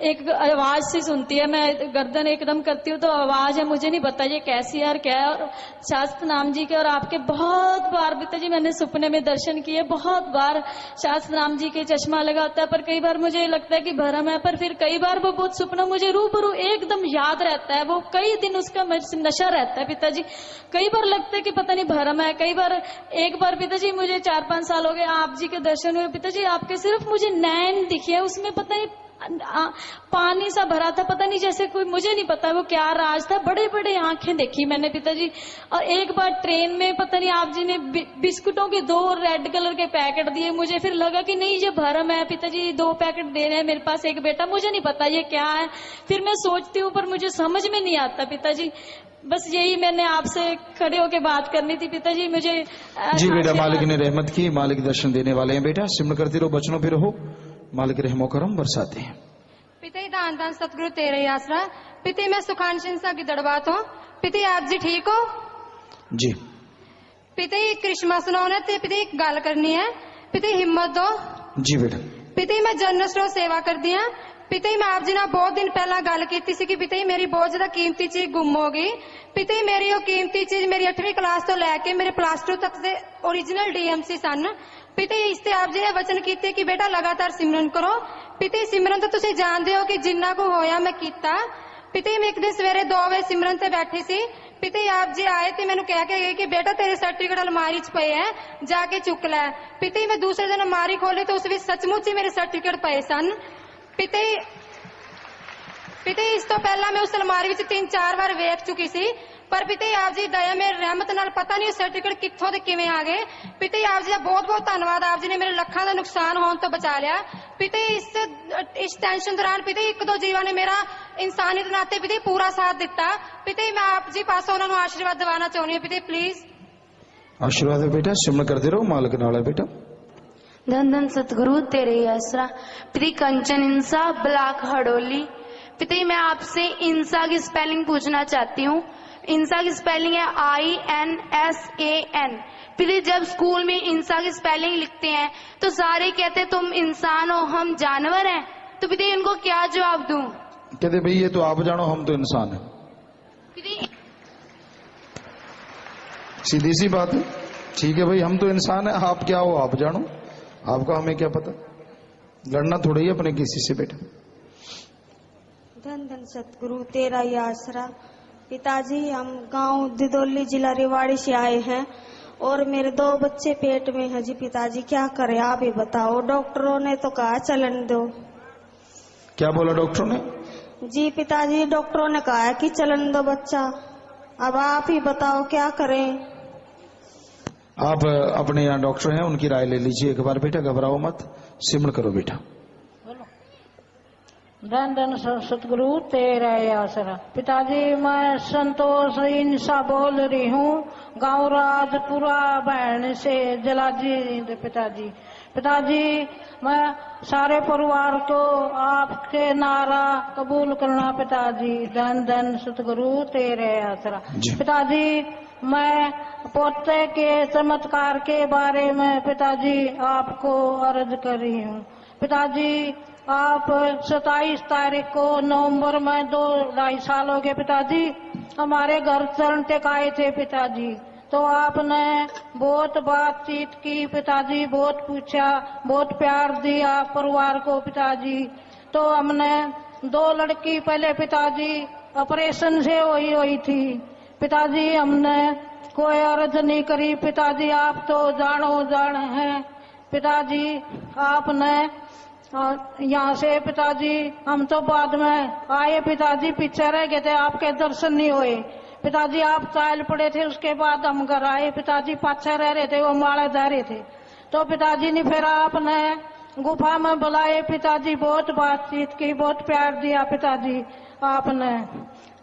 एक आवाज सी सुनती है। मैं गर्दन एकदम करती हूँ तो आवाज है, मुझे नहीं पता ये कैसी है और क्या है। और शास्त्र नाम जी के और आपके बहुत बार पिताजी मैंने सपने में दर्शन किए, बहुत बार शास्त्र नाम जी के चश्मा लगा होता है, पर कई बार मुझे लगता है कि भरम है, पर फिर कई बार वो बहुत सपना मुझे रूबरू एकदम याद रहता है। वो कई दिन उसका नशा रहता है पिताजी। कई बार लगता है कि पता नहीं भरम है। कई बार एक बार पिताजी मुझे 4-5 साल हो गए आप जी के दर्शन हुए पिताजी, आपके सिर्फ मुझे नैन दिखे, उसमें पता नहीं पानी सा भरा था, पता नहीं जैसे कोई, मुझे नहीं पता वो क्या राज था। बड़े बड़े आंखें देखी मैंने पिताजी। और एक बार ट्रेन में पता नहीं आप जी ने बिस्कुटों के 2 रेड कलर के पैकेट दिए मुझे, फिर लगा कि नहीं ये भरम है पिताजी, 2 पैकेट दे रहे हैं मेरे पास एक बेटा, मुझे नहीं पता ये क्या है। फिर मैं सोचती हूँ पर मुझे समझ में नहीं आता पिताजी। बस यही मैंने आपसे खड़े होकर बात करनी थी पिताजी। मुझे जी बेटा, मालिक ने रहमत की, मालिक दर्शन देने वाले हैं बेटा। सिमर करते रहो, बचनों पे रहो, मालिक रहमो करम बरसाते हैं। पिता दान दान सतगुरु तेरे ही आसरा। पिता मैं सुखान सिंह की दड़बात हूँ। पिता आप जी ठीक हो? जी। पिता क्रिसमस मनाना ते पिता एक गल करनी है, पिता हिम्मत दो। जी बेटा। पिता मैं जनरल स्टोर सेवा करती हाँ। पिता मैं आप जी ने बहुत दिन पहला गल की सी कि पिता मेरी बहुत ज्यादा कीमती चीज गुम हो गई। पिता मेरी वो कीमती चीज मेरी 8वीं क्लास तो लैके मेरे +2 तक दे ओरिजिनल DMC सन। पिता इसते आप जी ने वचन किए कि बेटा लगातार सिमरन करो। पिता सिमरन तो तुम जानते हो कि जिन्ना को होया मैं किया। पिता मैं एक दिन सवेरे 2 बजे सिमरन से बैठी सी। पिता आप जी आए थे मैंने कह के गए कि बेटा तेरे सर्टिफिकेट अलमारी च पे है, जाके चुक लै। पिता मैं दूसरे दिन अलमारी खोली तो उस सचमुच ही मेरे सर्टिफिकेट पे सन। पिता इस तो पहला मैं उस अलमारी में 3-4 बार वेख चुकी सी, पर पिता आप जी दया मेरी रहमत नाल पता नहीं सर्टिफिकेट कित्थों ते किवें आ गए। पिता आप जी का बहुत बहुत धन्यवाद, आप जी ने मेरे लाखां का नुकसान होने तो बचा लिया। पिता इस टेंशन दौरान पिता 1-2 जीवां ने मेरा इंसानियत नाते पिता पूरा साथ दिता। पिता मैं आप जी पासों उन्होंने आशीर्वाद दिवाना चाहनी हूं। पिता प्लीज आशीर्वाद है बेटा, सिमर करते रहो, मालिक नाल है बेटा। धन धन सतगुरु तेरे ही आसरा। पिता कंचन इंसा ब्लॉक हड़ोली। पिता मैं आपसे इंसा की स्पेलिंग पूछना चाहती हूँ। इंसा की स्पेलिंग है INSAN। पिता जब स्कूल में इंसा की स्पेलिंग लिखते हैं तो सारे कहते तुम इंसान हो, हम जानवर हैं। तो पिता इनको क्या जवाब दूं? कहते भाई ये तो आप जानो, हम तो इंसान हैं। सीधी सी बात है। ठीक है भाई, हम तो इंसान है, आप क्या हो आप जानो, आपका हमें क्या पता। लड़ना थोड़ा ही अपने किसी से बेटा। धन धन सतगुरु तेरा ही आसरा। पिताजी हम गांव दिदोली जिला रेवाड़ी से आए हैं और मेरे 2 बच्चे पेट में हैं जी। पिताजी क्या करें आप ही बताओ। डॉक्टरों ने तो कहा चलन दो। क्या बोला डॉक्टरों ने? जी पिताजी डॉक्टरों ने कहा है कि चलन दो बच्चा। अब आप ही बताओ क्या करें। आप अपने यहाँ डॉक्टर हैं, उनकी राय ले लीजिए एक बार बेटा, घबराओ मत, सिमर करो बेटा। धन धन सतगुरु तेरा ही आसरा। पिताजी मैं संतोष इंसा बोल रही हूँ, गाँव राजपुरा बहन से जलाजी। पिताजी मैं सारे परिवार को आपके नारा कबूल करना पिताजी। धन धन सतगुरु तेरे आसरा। पिताजी मैं पोते के चमत्कार के बारे में पिताजी आपको अर्ज कर रही हूँ। पिताजी आप 27 तारीख को नवंबर में 2-2.5 साल हो गए पिताजी, हमारे घर चरण टेकाए थे पिताजी। तो आपने बहुत बातचीत की पिताजी, बहुत पूछा, बहुत प्यार दिया परिवार को पिताजी। तो हमने 2 लड़की पहले पिताजी ऑपरेशन से हुई थी पिताजी, हमने कोई अर्ज नहीं करी पिताजी। आप तो जानो जान हैं पिताजी। आपने यहाँ से पिताजी हम तो बाद में आए पिताजी, पीछे रह गए थे, आपके दर्शन नहीं हुए पिताजी। आप चाल पड़े थे, उसके बाद हम घर आए पिताजी, पाछे रह रहे थे, वो माले जा रहे थे। तो पिताजी ने फिर आपने गुफा में बुलाए पिताजी, बहुत बातचीत की, बहुत प्यार दिया पिताजी आपने।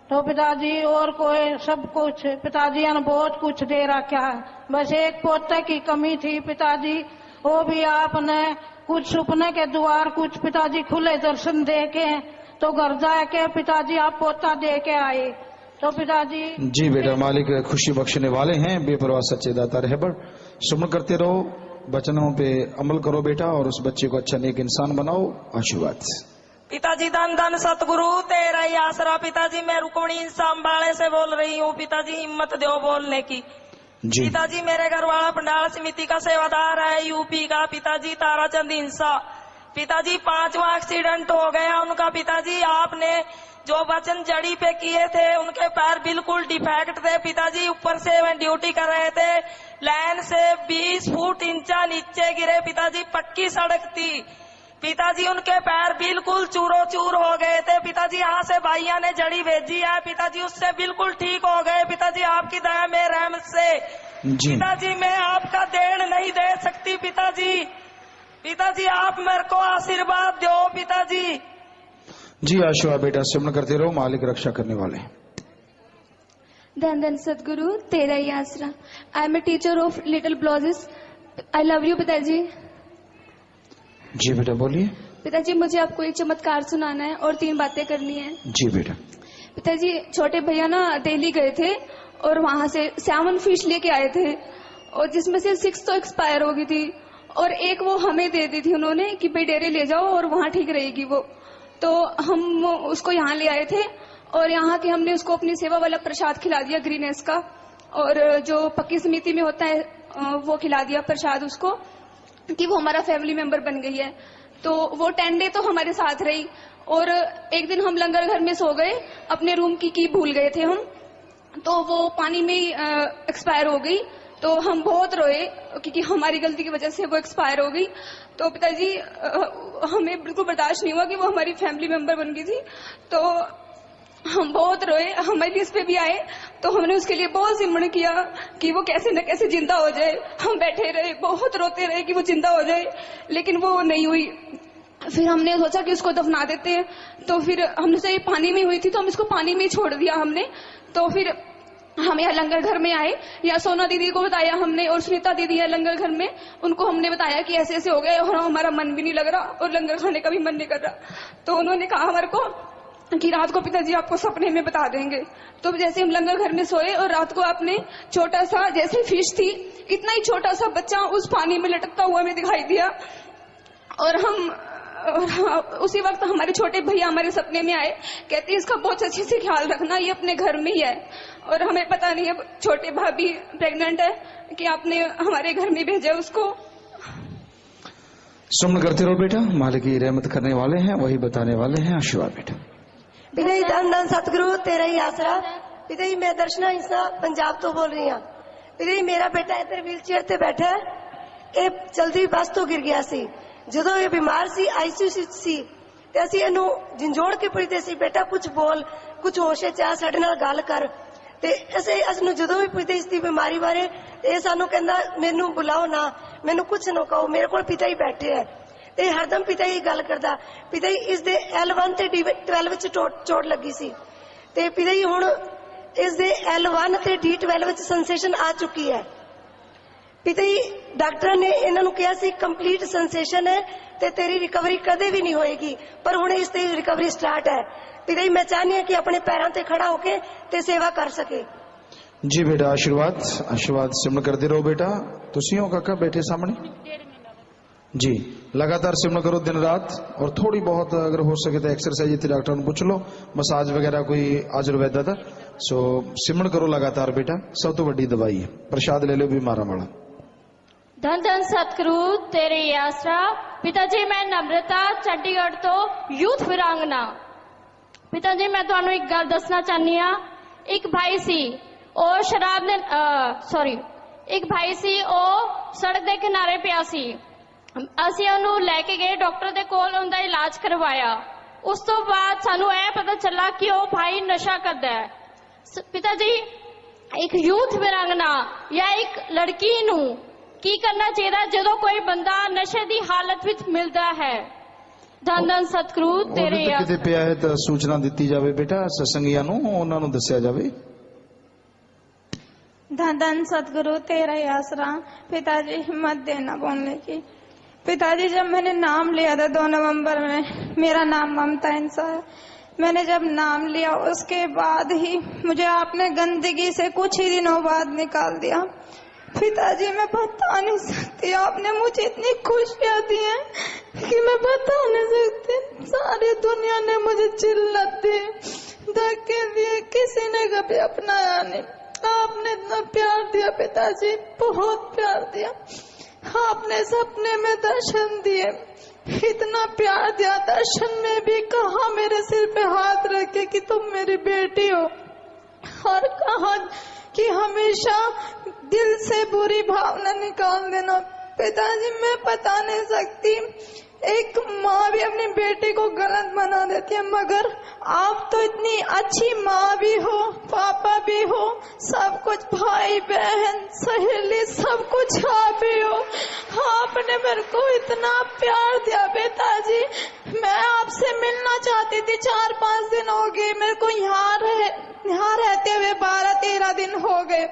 तो पिताजी और कोई सब कुछ पिताजी ने बहुत कुछ दे रखा है, बस एक पोते की कमी थी पिताजी, वो भी आपने कुछ सुपने के द्वार कुछ पिताजी खुले दर्शन दे के तो घर जाके पिताजी आप पोता दे के आए। तो पिताजी जी बेटा, मालिक खुशी बख्शने वाले हैं, बेपरवाह सच्चे दाता रहबर। सुमन करते रहो, वचनों पे अमल करो बेटा, और उस बच्चे को अच्छा नेक इंसान बनाओ। आशीर्वाद पिताजी। धन धन सतगुरु तेरा ही आसरा। पिताजी मैं रुक्मणी इंसा अम्बाड़े से बोल रही हूँ पिताजी, हिम्मत दो बोलने की। पिताजी मेरे घर वाला पंडाल समिति का सेवादार है यूपी का पिताजी, ताराचंद इंसा। पिताजी 5वां एक्सीडेंट हो गया उनका पिताजी। आपने जो वचन जड़ी पे किए थे, उनके पैर बिल्कुल डिफेक्ट थे पिताजी। ऊपर से मैं ड्यूटी कर रहे थे, लाइन से 20 फुट इंचा नीचे गिरे पिताजी, पक्की सड़क थी पिताजी उनके पैर बिल्कुल चूरो चूर हो गए थे। पिताजी यहाँ से भाइयों ने जड़ी भेजी है, पिताजी उससे बिल्कुल ठीक हो गए। पिताजी आपकी दया में रहमत से पिताजी मैं आपका देन नहीं दे सकती। पिताजी आप मेरे को आशीर्वाद दो पिताजी। जी आशीर्वाद बेटा, सिमरन करते रहो, मालिक रक्षा करने वाले। धन धन सतगुरु तेरा ही आसरा। I am a teacher of little blouses. I love you पिताजी। जी बेटा बोलिए। पिताजी मुझे आपको एक चमत्कार सुनाना है और 3 बातें करनी है। जी बेटा। पिताजी छोटे भैया ना दिल्ली गए थे और वहां से सैमन फिश लेके आए थे और जिसमें से 6 तो एक्सपायर हो गई थी और एक वो हमें दे दी थी उन्होंने कि भाई डेरे ले जाओ और वहां ठीक रहेगी वो। तो हम उसको यहाँ ले आए थे और यहाँ के हमने उसको अपनी सेवा वाला प्रसाद खिला दिया ग्रीनेस का, और जो पक्की समिति में होता है वो खिला दिया प्रसाद उसको कि वो हमारा फैमिली मेंबर बन गई है। तो वो 10 डे तो हमारे साथ रही और एक दिन हम लंगर घर में सो गए, अपने रूम की भूल गए थे हम, तो वो पानी में एक्सपायर हो गई। तो हम बहुत रोए क्योंकि हमारी गलती की वजह से वो एक्सपायर हो गई। तो पिताजी हमें बिल्कुल बर्दाश्त नहीं हुआ कि वो हमारी फैमिली मेंबर बन गई थी, तो हम बहुत रोए। हमारे इस पे भी आए तो हमने उसके लिए बहुत सिमरन किया कि वो कैसे न कैसे जिंदा हो जाए। हम बैठे रहे, बहुत रोते रहे कि वो जिंदा हो जाए, लेकिन वो नहीं हुई। फिर हमने सोचा कि उसको दफना देते हैं, तो फिर हमने से पानी में हुई थी तो हम इसको पानी में छोड़ दिया हमने। तो फिर हम यहाँ लंगर घर में आए, या सोना दीदी को बताया हमने और सुनीता दीदी है लंगर घर में, उनको हमने बताया कि ऐसे ऐसे हो गए और हमारा मन भी नहीं लग रहा और लंगर खाने का भी मन नहीं कर रहा। तो उन्होंने कहा हमारे को कि रात को पिताजी आपको सपने में बता देंगे। तो जैसे हम लंगर घर में सोए और रात को आपने छोटा सा जैसे फिश थी इतना ही छोटा सा बच्चा उस पानी में लटकता हुआ हमें दिखाई दिया और उसी वक्त हमारे छोटे भैया हमारे सपने में आए, कहते हैं इसका बहुत अच्छे से ख्याल रखना, ये अपने घर में ही है। और हमें पता नहीं है छोटे भाभी प्रेग्नेंट है कि आपने हमारे घर में भेजा उसको। सुमन करते रहो बेटा, मालिक की रहमत करने वाले हैं, वही बताने वाले हैं। आशीर्वाद बेटा। पिताजी धन धन सतगुरु तेरा ही आसरा। पिताजी मैं दर्शना इंसा पंजाब तो बोल रही हूँ। पिताजी मेरा बेटा इधर व्हील चेयर ते बैठा है, ये चलती बस तो गिर गया सी। ਜਦੋਂ ਇਹ ਬਿਮਾਰ ਸੀ ਆਈਸੀਯੂ ਸੀ ਤੇ ਅਸੀਂ ਇਹਨੂੰ ਝੰਜੋੜ ਕੇ ਪੁੱਛਦੇ ਸੀ ਬੇਟਾ ਕੁਝ ਬੋਲ, ਕੁਝ ਹੋਸ਼ ਚ ਆ, ਸਾਡੇ ਨਾਲ ਗੱਲ ਕਰ। ਤੇ ਅਸੀਂ ਨੂੰ ਜਦੋਂ ਵੀ ਪੁੱਛਦੇ ਇਸ ਦੀ ਬਿਮਾਰੀ ਬਾਰੇ ਇਹ ਸਾਨੂੰ ਕਹਿੰਦਾ ਮੈਨੂੰ ਬੁਲਾਓ ਨਾ, ਮੈਨੂੰ ਕੁਝ ਨਾ ਕਹੋ, ਮੇਰੇ ਕੋਲ ਪਿਤਾ ਹੀ ਬੈਠੇ ਹੈ। ਤੇ ਹਰਦਮ ਪਿਤਾ ਹੀ ਗੱਲ ਕਰਦਾ। ਪਿਤਾ ਹੀ ਇਸ ਦੇ L1 ਤੇ D12 ਵਿੱਚ ਚੋਟ ਲੱਗੀ ਸੀ ਤੇ ਪਿਤਾ ਹੀ ਹੁਣ ਇਸ ਦੇ L1 ਤੇ D12 ਵਿੱਚ ਸੈਂਸੇਸ਼ਨ ਆ ਚੁੱਕੀ ਹੈ। पिता जी डॉक्टर ने इन्होंने कहा सी कंप्लीट सेंसेशन है ते तेरी रिकवरी कदे भी नहीं होएगी, पर हुण इस ते रिकवरी स्टार्ट है। पिता जी मैं चाहनी है कि अपने पैरों ते खड़ा होके ते सेवा कर सके। जी बेटा आशीर्वाद। आशीर्वाद सिमरन करते रहो बेटा। तुसी हो काका बैठे सामने जी, लगातार सिमरन करो दिन रात, और थोड़ी बहुत अगर हो सके तो एक्सरसाइज इतने डॉक्टर ने पूछ लो, मसाज वगैरह कोई आयुर्वेदा था। सो सिमरन करो लगातार बेटा, सब तो बड़ी दवाई है। प्रसाद ले लो बीमारा वाला। धन धन सतगुरु तेरे आसरा। पिताजी मैं नम्रता चंडीगढ़ तो यूथ वीरांगना। पिताजी मैं ਤੁਹਾਨੂੰ ਇੱਕ ਗੱਲ ਦੱਸਣਾ ਚਾਹਨੀ ਆ। ਇੱਕ ਭਾਈ ਸੀ ਉਹ ਸ਼ਰਾਬ ਦੇ ਇੱਕ ਭਾਈ ਸੀ ਉਹ ਸੜਕ ਦੇ ਕਿਨਾਰੇ ਪਿਆ ਸੀ। ਅਸੀਂ ਉਹਨੂੰ ਲੈ ਕੇ ਗਏ ਡਾਕਟਰ ਦੇ ਕੋਲ, ਉਹਦਾ ਇਲਾਜ ਕਰਵਾਇਆ। ਉਸ ਤੋਂ ਬਾਅਦ ਸਾਨੂੰ ਇਹ ਪਤਾ ਚੱਲਾ ਕਿ ਉਹ ਭਾਈ ਨਸ਼ਾ ਕਰਦਾ ਹੈ। ਪਿਤਾਜੀ ਇੱਕ ਯੂਥ ਵੀਰਾਂਗਨਾ ਜਾਂ ਇੱਕ ਲੜਕੀ ਨੂੰ ਕੀ ਕਰਨਾ ਚਾਹੀਦਾ ਜਦੋਂ ਕੋਈ ਬੰਦਾ ਨਸ਼ੇ ਦੀ ਹਾਲਤ ਵਿੱਚ ਮਿਲਦਾ ਹੈ? ਧੰਨ ਧੰਨ ਸਤਿਗੁਰੂ ਤੇਰੇ ਕਿਤੇ ਪਿਆ ਹੈ ਤਾਂ ਸੂਚਨਾ ਦਿੱਤੀ ਜਾਵੇ ਬੇਟਾ, ਸਤਸੰਗੀਆਂ ਨੂੰ ਉਹਨਾਂ ਨੂੰ ਦੱਸਿਆ ਜਾਵੇ। धन धन सतगुरु तेरा ही आसरा। पिताजी हिम्मत देना बोलने की। पिताजी जब मैंने नाम लिया था 2 नवंबर में, मेरा नाम ममता इंसा है, मैंने जब नाम लिया उसके बाद ही मुझे आपने गंदगी से कुछ ही दिनों बाद निकाल दिया। पिताजी मैं बता नहीं सकती, आपने मुझे इतनी खुशियाँ दी हैं कि मैं बता नहीं सकती। सारी दुनिया ने मुझे चिल्लत दी, धक्के दिए, किसी ने कभी अपनाया नहीं। आपने इतना प्यार दिया पिताजी, बहुत प्यार दिया। आपने सपने में दर्शन दिए, इतना प्यार दिया। दर्शन में भी कहा मेरे सिर पे हाथ रखे कि तुम मेरी बेटी हो, और कहा कि हमेशा दिल से बुरी भावना निकाल देना। पिताजी मैं बता नहीं सकती एक माँ भी अपनी बेटी को गलत बना देती है, मगर आप तो इतनी अच्छी माँ भी हो, पापा भी हो, सब कुछ, भाई बहन सहेली सब कुछ आप ही हो। आपने मेरे को इतना प्यार दिया पिताजी, मैं आपसे मिलना चाहती थी। 4-5 दिन हो गए मेरे को यहाँ रहते हुए, 12-13 दिन हो गए।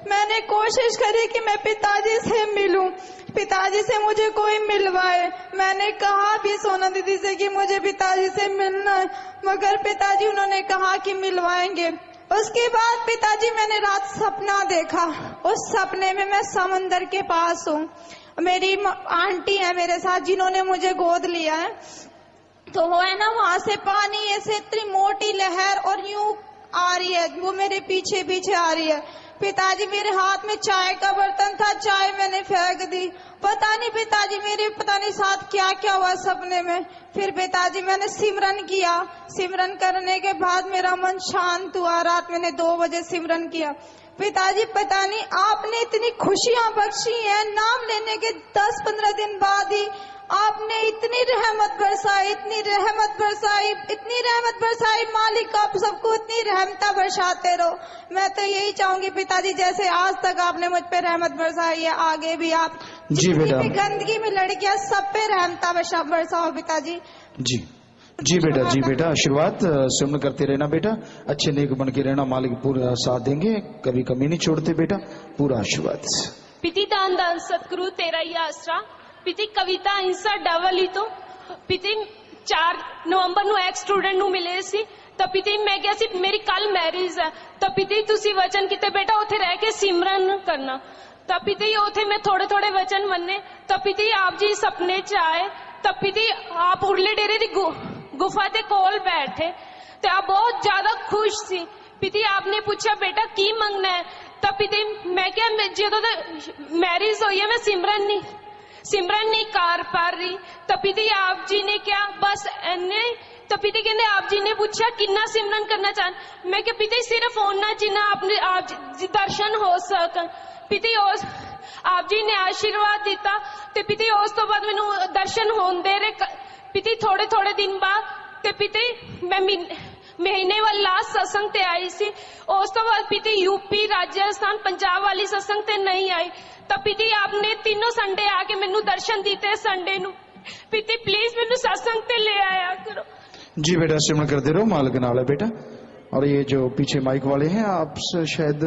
मैंने कोशिश करी कि मैं पिताजी से मिलूं, पिताजी से मुझे कोई मिलवाए। मैंने कहा भी सोना दीदी से कि मुझे पिताजी से मिलना है, मगर पिताजी उन्होंने कहा कि मिलवाएंगे। उसके बाद पिताजी मैंने रात सपना देखा, उस सपने में मैं समंदर के पास हूँ, मेरी आंटी है मेरे साथ जिन्होंने मुझे गोद लिया है। तो वो है ना, वहां से पानी ऐसे इतनी मोटी लहर और यूं आ रही है, वो मेरे पीछे पीछे आ रही है। पिताजी मेरे हाथ में चाय का बर्तन था, चाय मैंने फेंक दी। पता नहीं पिताजी मेरे पता नहीं साथ क्या क्या हुआ सपने में। फिर पिताजी मैंने सिमरन किया, सिमरन करने के बाद मेरा मन शांत हुआ। रात मैंने 2 बजे सिमरन किया। पिताजी पता नहीं आपने इतनी खुशियां बख्शी हैं, नाम लेने के 10-15 दिन बाद ही आपने इतनी रहमत बरसाई, इतनी रहमत बरसाई, इतनी रहमत बरसाई। मालिक आप सबको इतनी रहमता बरसाते रहो। मैं तो यही चाहूंगी पिताजी, जैसे आज तक आपने मुझ पे रहमत बरसाई है, आगे भी आप जी बेटा, गंदगी में लड़कियां सब पे रहमता बरसाओ पिताजी। जी बेटा, आशीर्वाद सुमन करते रहना बेटा, अच्छे नेक बन के रहना, मालिक पूरा साथ देंगे, कभी कमी नहीं छोड़ते बेटा, पूरा आशीर्वाद। पिति दान दान सतगुरु तेरा ही आसरा, पिति कविता हिंसा डबल ही तो पिति 4 नवंबर ਨੂੰ ਇੱਕ ਸਟੂਡੈਂਟ ਨੂੰ ਮਿਲੇ ਸੀ। ਤਾਂ ਪਿਤੀ ਮੈਂ ਕਿਹਾ ਸੀ ਮੇਰੀ ਕੱਲ ਮੈਰਿਜ ਹੈ, ਤਾਂ ਪਿਤੀ ਤੁਸੀਂ ਵਚਨ ਕੀਤੇ ਬੇਟਾ ਉੱਥੇ ਰਹਿ ਕੇ ਸਿਮਰਨ ਕਰਨਾ। ਤਾਂ ਪਿਤੀ ਉੱਥੇ ਮੈਂ ਥੋੜੇ ਵਚਨ ਮੰਨੇ। ਤਾਂ ਪਿਤੀ ਆਪ ਜੀ ਸੁਪਨੇ 'ਚ ਆਏ, ਤਾਂ ਪਿਤੀ ਆਪ ਉਰਲੇ ਡੇਰੇ ਦੀ ਗੁਫਾ ਦੇ ਕੋਲ ਬੈਠੇ ਤੇ ਆਪ ਬਹੁਤ ਜ਼ਿਆਦਾ ਖੁਸ਼ ਸੀ। ਪਿਤੀ ਆਪਨੇ ਪੁੱਛਿਆ ਬੇਟਾ ਕੀ ਮੰਗਣਾ ਹੈ? ਤਾਂ ਪਿਤੀ ਮੈਂ ਕਿਹਾ ਜਦੋਂ ਤੱਕ ਮੈਰਿਜ ਹੋਈ ਹੈ ਮੈਂ सिमरन नहीं कर पा रही। तो पिता आप जी ने क्या बस एने। तो पिता कहते आप जी ने पूछा कितना सिमरन करना चाहते। मैं क्या पिता सिर्फ होना जिन्ना अपने आप दर्शन हो सकन। पिता आप जी ने आशीर्वाद दिता। तो पिता उस तो बाद मैनू दर्शन होंदे रहे। पिता थोड़े दिन बाद तो पिता मैं महीने वाली लास्ट सत्संग ते आई सी। उस तो बाद पिता यूपी राजस्थान पंजाब वाली सत्संग ते नहीं आई। तो पिता आपने तीनों संडे आके मैनू दर्शन दिते। संडे नू पिता प्लीज मैनू सत्संग ते ले आया करो। जी बेटा, सिमरन करते रहो, मालिक नाल है बेटा। और ये जो पीछे माइक वाले हैं, आपसे शायद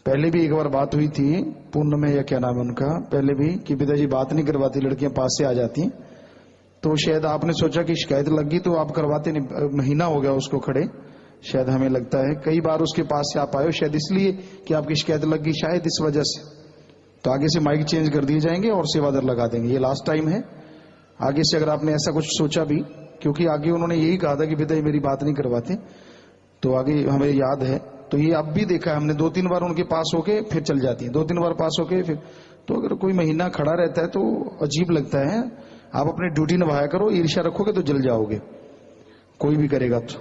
पहले भी एक बार बात हुई थी, पूर्ण में या क्या नाम है उनका, पहले भी कि पिताजी बात नहीं करवाती, लड़कियां पास से आ जाती हैं। तो शायद आपने सोचा कि शिकायत लगी तो आप करवाते नहीं। महीना हो गया उसको खड़े, शायद हमें लगता है कई बार उसके पास से आप आए हो, शायद इसलिए कि आपकी शिकायत लगी, शायद इस वजह से। तो आगे से माइक चेंज कर दिए जाएंगे और सेवादार लगा देंगे, ये लास्ट टाइम है। आगे से अगर आपने ऐसा कुछ सोचा भी, क्योंकि आगे उन्होंने यही कहा था कि पिताजी मेरी बात नहीं करवाते, तो आगे हमें याद है। तो ये अब भी देखा है हमने, 2-3 बार उनके पास होके फिर चल जाती है, 2-3 बार पास होके फिर। तो अगर कोई महीना खड़ा रहता है तो अजीब लगता है। आप अपनी ड्यूटी निभाया करो, ईर्ष्या रखोगे तो जल जाओगे, कोई भी करेगा तो।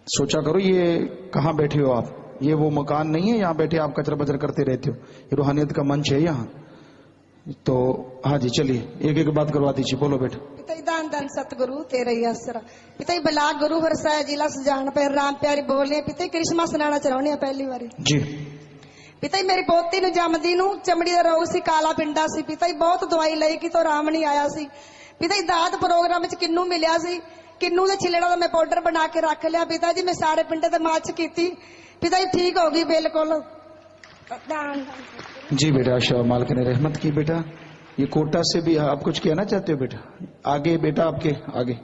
सोचा करो ये कहाँ बैठे हो आप, ये वो मकान नहीं है यहाँ बैठे आप कचरा बचर करते रहते हो, ये रूहानियत का मंच है यहाँ। तो हाँ जी, चलिए एक बात करवा दीजिए, बोलो बेटा। पिता दान दान सतगुरु तेरा ही आसरा, पिता ब्लाक गुरु हरसाया जिला सुजान पर राम प्यारी बोल रहे। पिता करिश्मा सुनाना चाहने पहली बार जी। पिता मेरी पोती नु जमदी नु चमड़ी का रोग सी, काला पिंडा सी। पिता बहुत दवाई लाई की तो आराम नहीं आया सी। पिता दाद प्रोग्राम च किन्नू मिलिया सी, किन्नू के छिलड़ा का मैं पाउडर बना के रख लिया। पिता जी मैं सारे पिंड से मालिश की, पिता जी ठीक हो गई बिल्कुल। जी बेटा, शाह मालिक ने रहमत की। बेटा ये कोटा से भी आप कुछ कहना चाहते हो बेटा? आगे बेटा, आपके आगे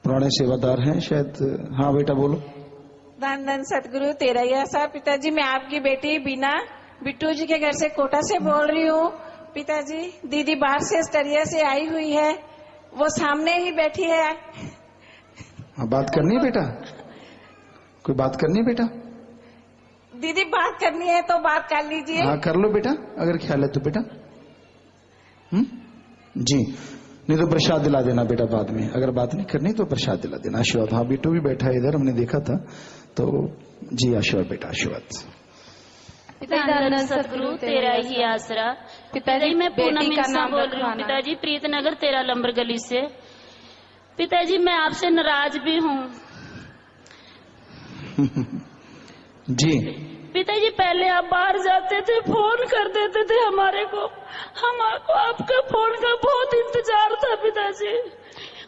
पुराने सेवादार हैं शायद। हाँ बेटा बोलो। धन धन सतगुरु तेरा ही आसरा। पिताजी मैं आपकी बेटी बीना बिट्टू जी के घर से कोटा से बोल रही हूँ। पिताजी दीदी बाहर से स्टरिया से आई हुई है, वो सामने ही बैठी है। हाँ, बात करनी है बेटा, कोई बात करनी है बेटा? दीदी बात करनी है तो बात कर लीजिए। हाँ कर लो बेटा, अगर ख्याल है तो बेटा। जी, नहीं तो प्रसाद दिला देना बेटा बाद में, अगर बात नहीं करनी तो प्रसाद दिला देना। आशीर्वाद। हाँ बिट्टू भी बैठा है इधर, हमने देखा था। तो जी आशीर्वाद बेटा, आशीर्वाद। पिताजी सतगुरु तेरा ही आसरा। पिताजी मैं पूनम इंसा बोल रही हूँ पिताजी, प्रीतनगर 13 नंबर गली से। पिताजी मैं आपसे नाराज भी हूँ। जी पिताजी पहले आप बाहर जाते थे, फोन कर देते थे हमारे को, हमको आपका फोन का बहुत इंतजार था पिताजी।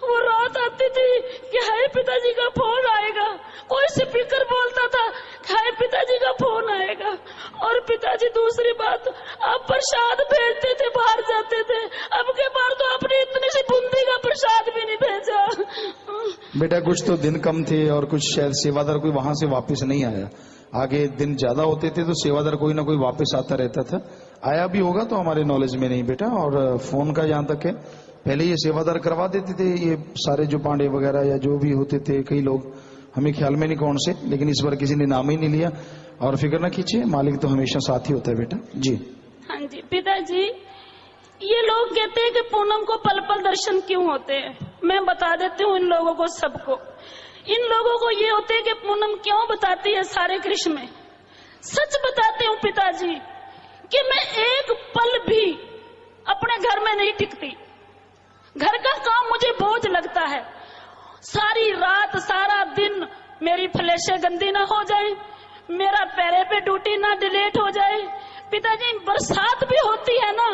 वो रात आती थी कि हाय पिताजी का फोन आएगा, कोई स्पीकर बोलता था हाय पिताजी का फोन आएगा। और पिताजी दूसरी बात, आप प्रसाद भेजते थे, बाहर जाते थे, अब के बार तो आपने इतनी सी बूंदी का प्रसाद भी नहीं भेजा। बेटा कुछ तो दिन कम थे और कुछ शायद सेवादार कोई वहां से वापस नहीं आया। आगे दिन ज्यादा होते थे तो सेवादार कोई ना कोई वापस आता रहता था। आया भी होगा तो हमारे नॉलेज में नहीं बेटा। और फोन का जहां तक है, पहले ये सेवादार करवा देते थे, ये सारे जो पांडे वगैरह या जो भी होते थे, कई लोग, हमें ख्याल में नहीं कौन से, लेकिन इस बार किसी ने नाम ही नहीं लिया। और फिक्र ना कीजिए, मालिक तो हमेशा साथ ही होता है बेटा। जी हाँ जी पिताजी, ये लोग कहते हैं कि पूनम को पल पल दर्शन क्यों होते हैं। मैं बता देती हूँ इन लोगों को, सबको, इन लोगों को ये होते है कि पूनम क्यों बताती है सारे कृष्ण में। सच बताती हूँ पिताजी कि मैं एक पल भी अपने घर में नहीं टिकती। घर का काम मुझे बोझ लगता है। सारी रात सारा दिन मेरी फ्लैशें गंदी ना हो जाए, मेरा पैरे पे ड्यूटी ना डिलीट हो जाए। पिताजी बरसात भी होती है ना,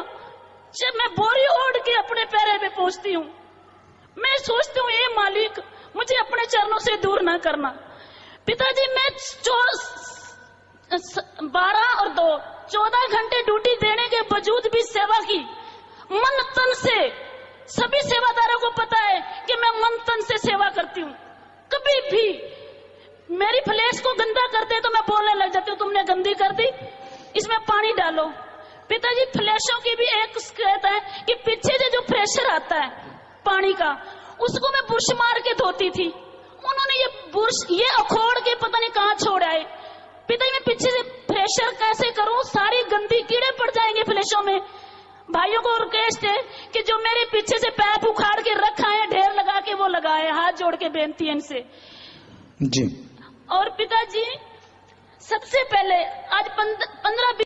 जब मैं बोरी ओढ़ के अपने पैरे पे पहुंचती हूँ, मैं सोचती हूँ ये मालिक मुझे अपने चरणों से दूर ना करना। पिताजी मैं 12 और 2 14 घंटे ड्यूटी देने के बावजूद भी सेवा की, मन तन से। सभी सेवादारों को पता है कि मैं मन तन से सेवा करती हूँ। कभी भी मेरी फ्लैश को गंदा करते तो मैं बोलने लग जाती हूँ तुमने गंदी कर दी, इसमें पानी डालो। पिताजी फ्लैशों की भी एक शिकायत है कि पीछे से जो प्रेशर आता है पानी का, उसको मैं बुरश मार के धोती थी। उन्होंने ये बुरश ये अखोड़ के पता नहीं कहाँ छोड़ आए। पिताजी मैं पीछे से प्रेशर कैसे करूं, सारी गंदी कीड़े पड़ जाएंगे फ्लैशों में। भाइयों को रिक्वेस्ट है कि जो मेरे पीछे से पैप उखाड़ के रखा है, ढेर लगा के वो लगाए। हाथ जोड़ के बेनती है इनसे जी। और पिताजी सबसे पहले आज 15-20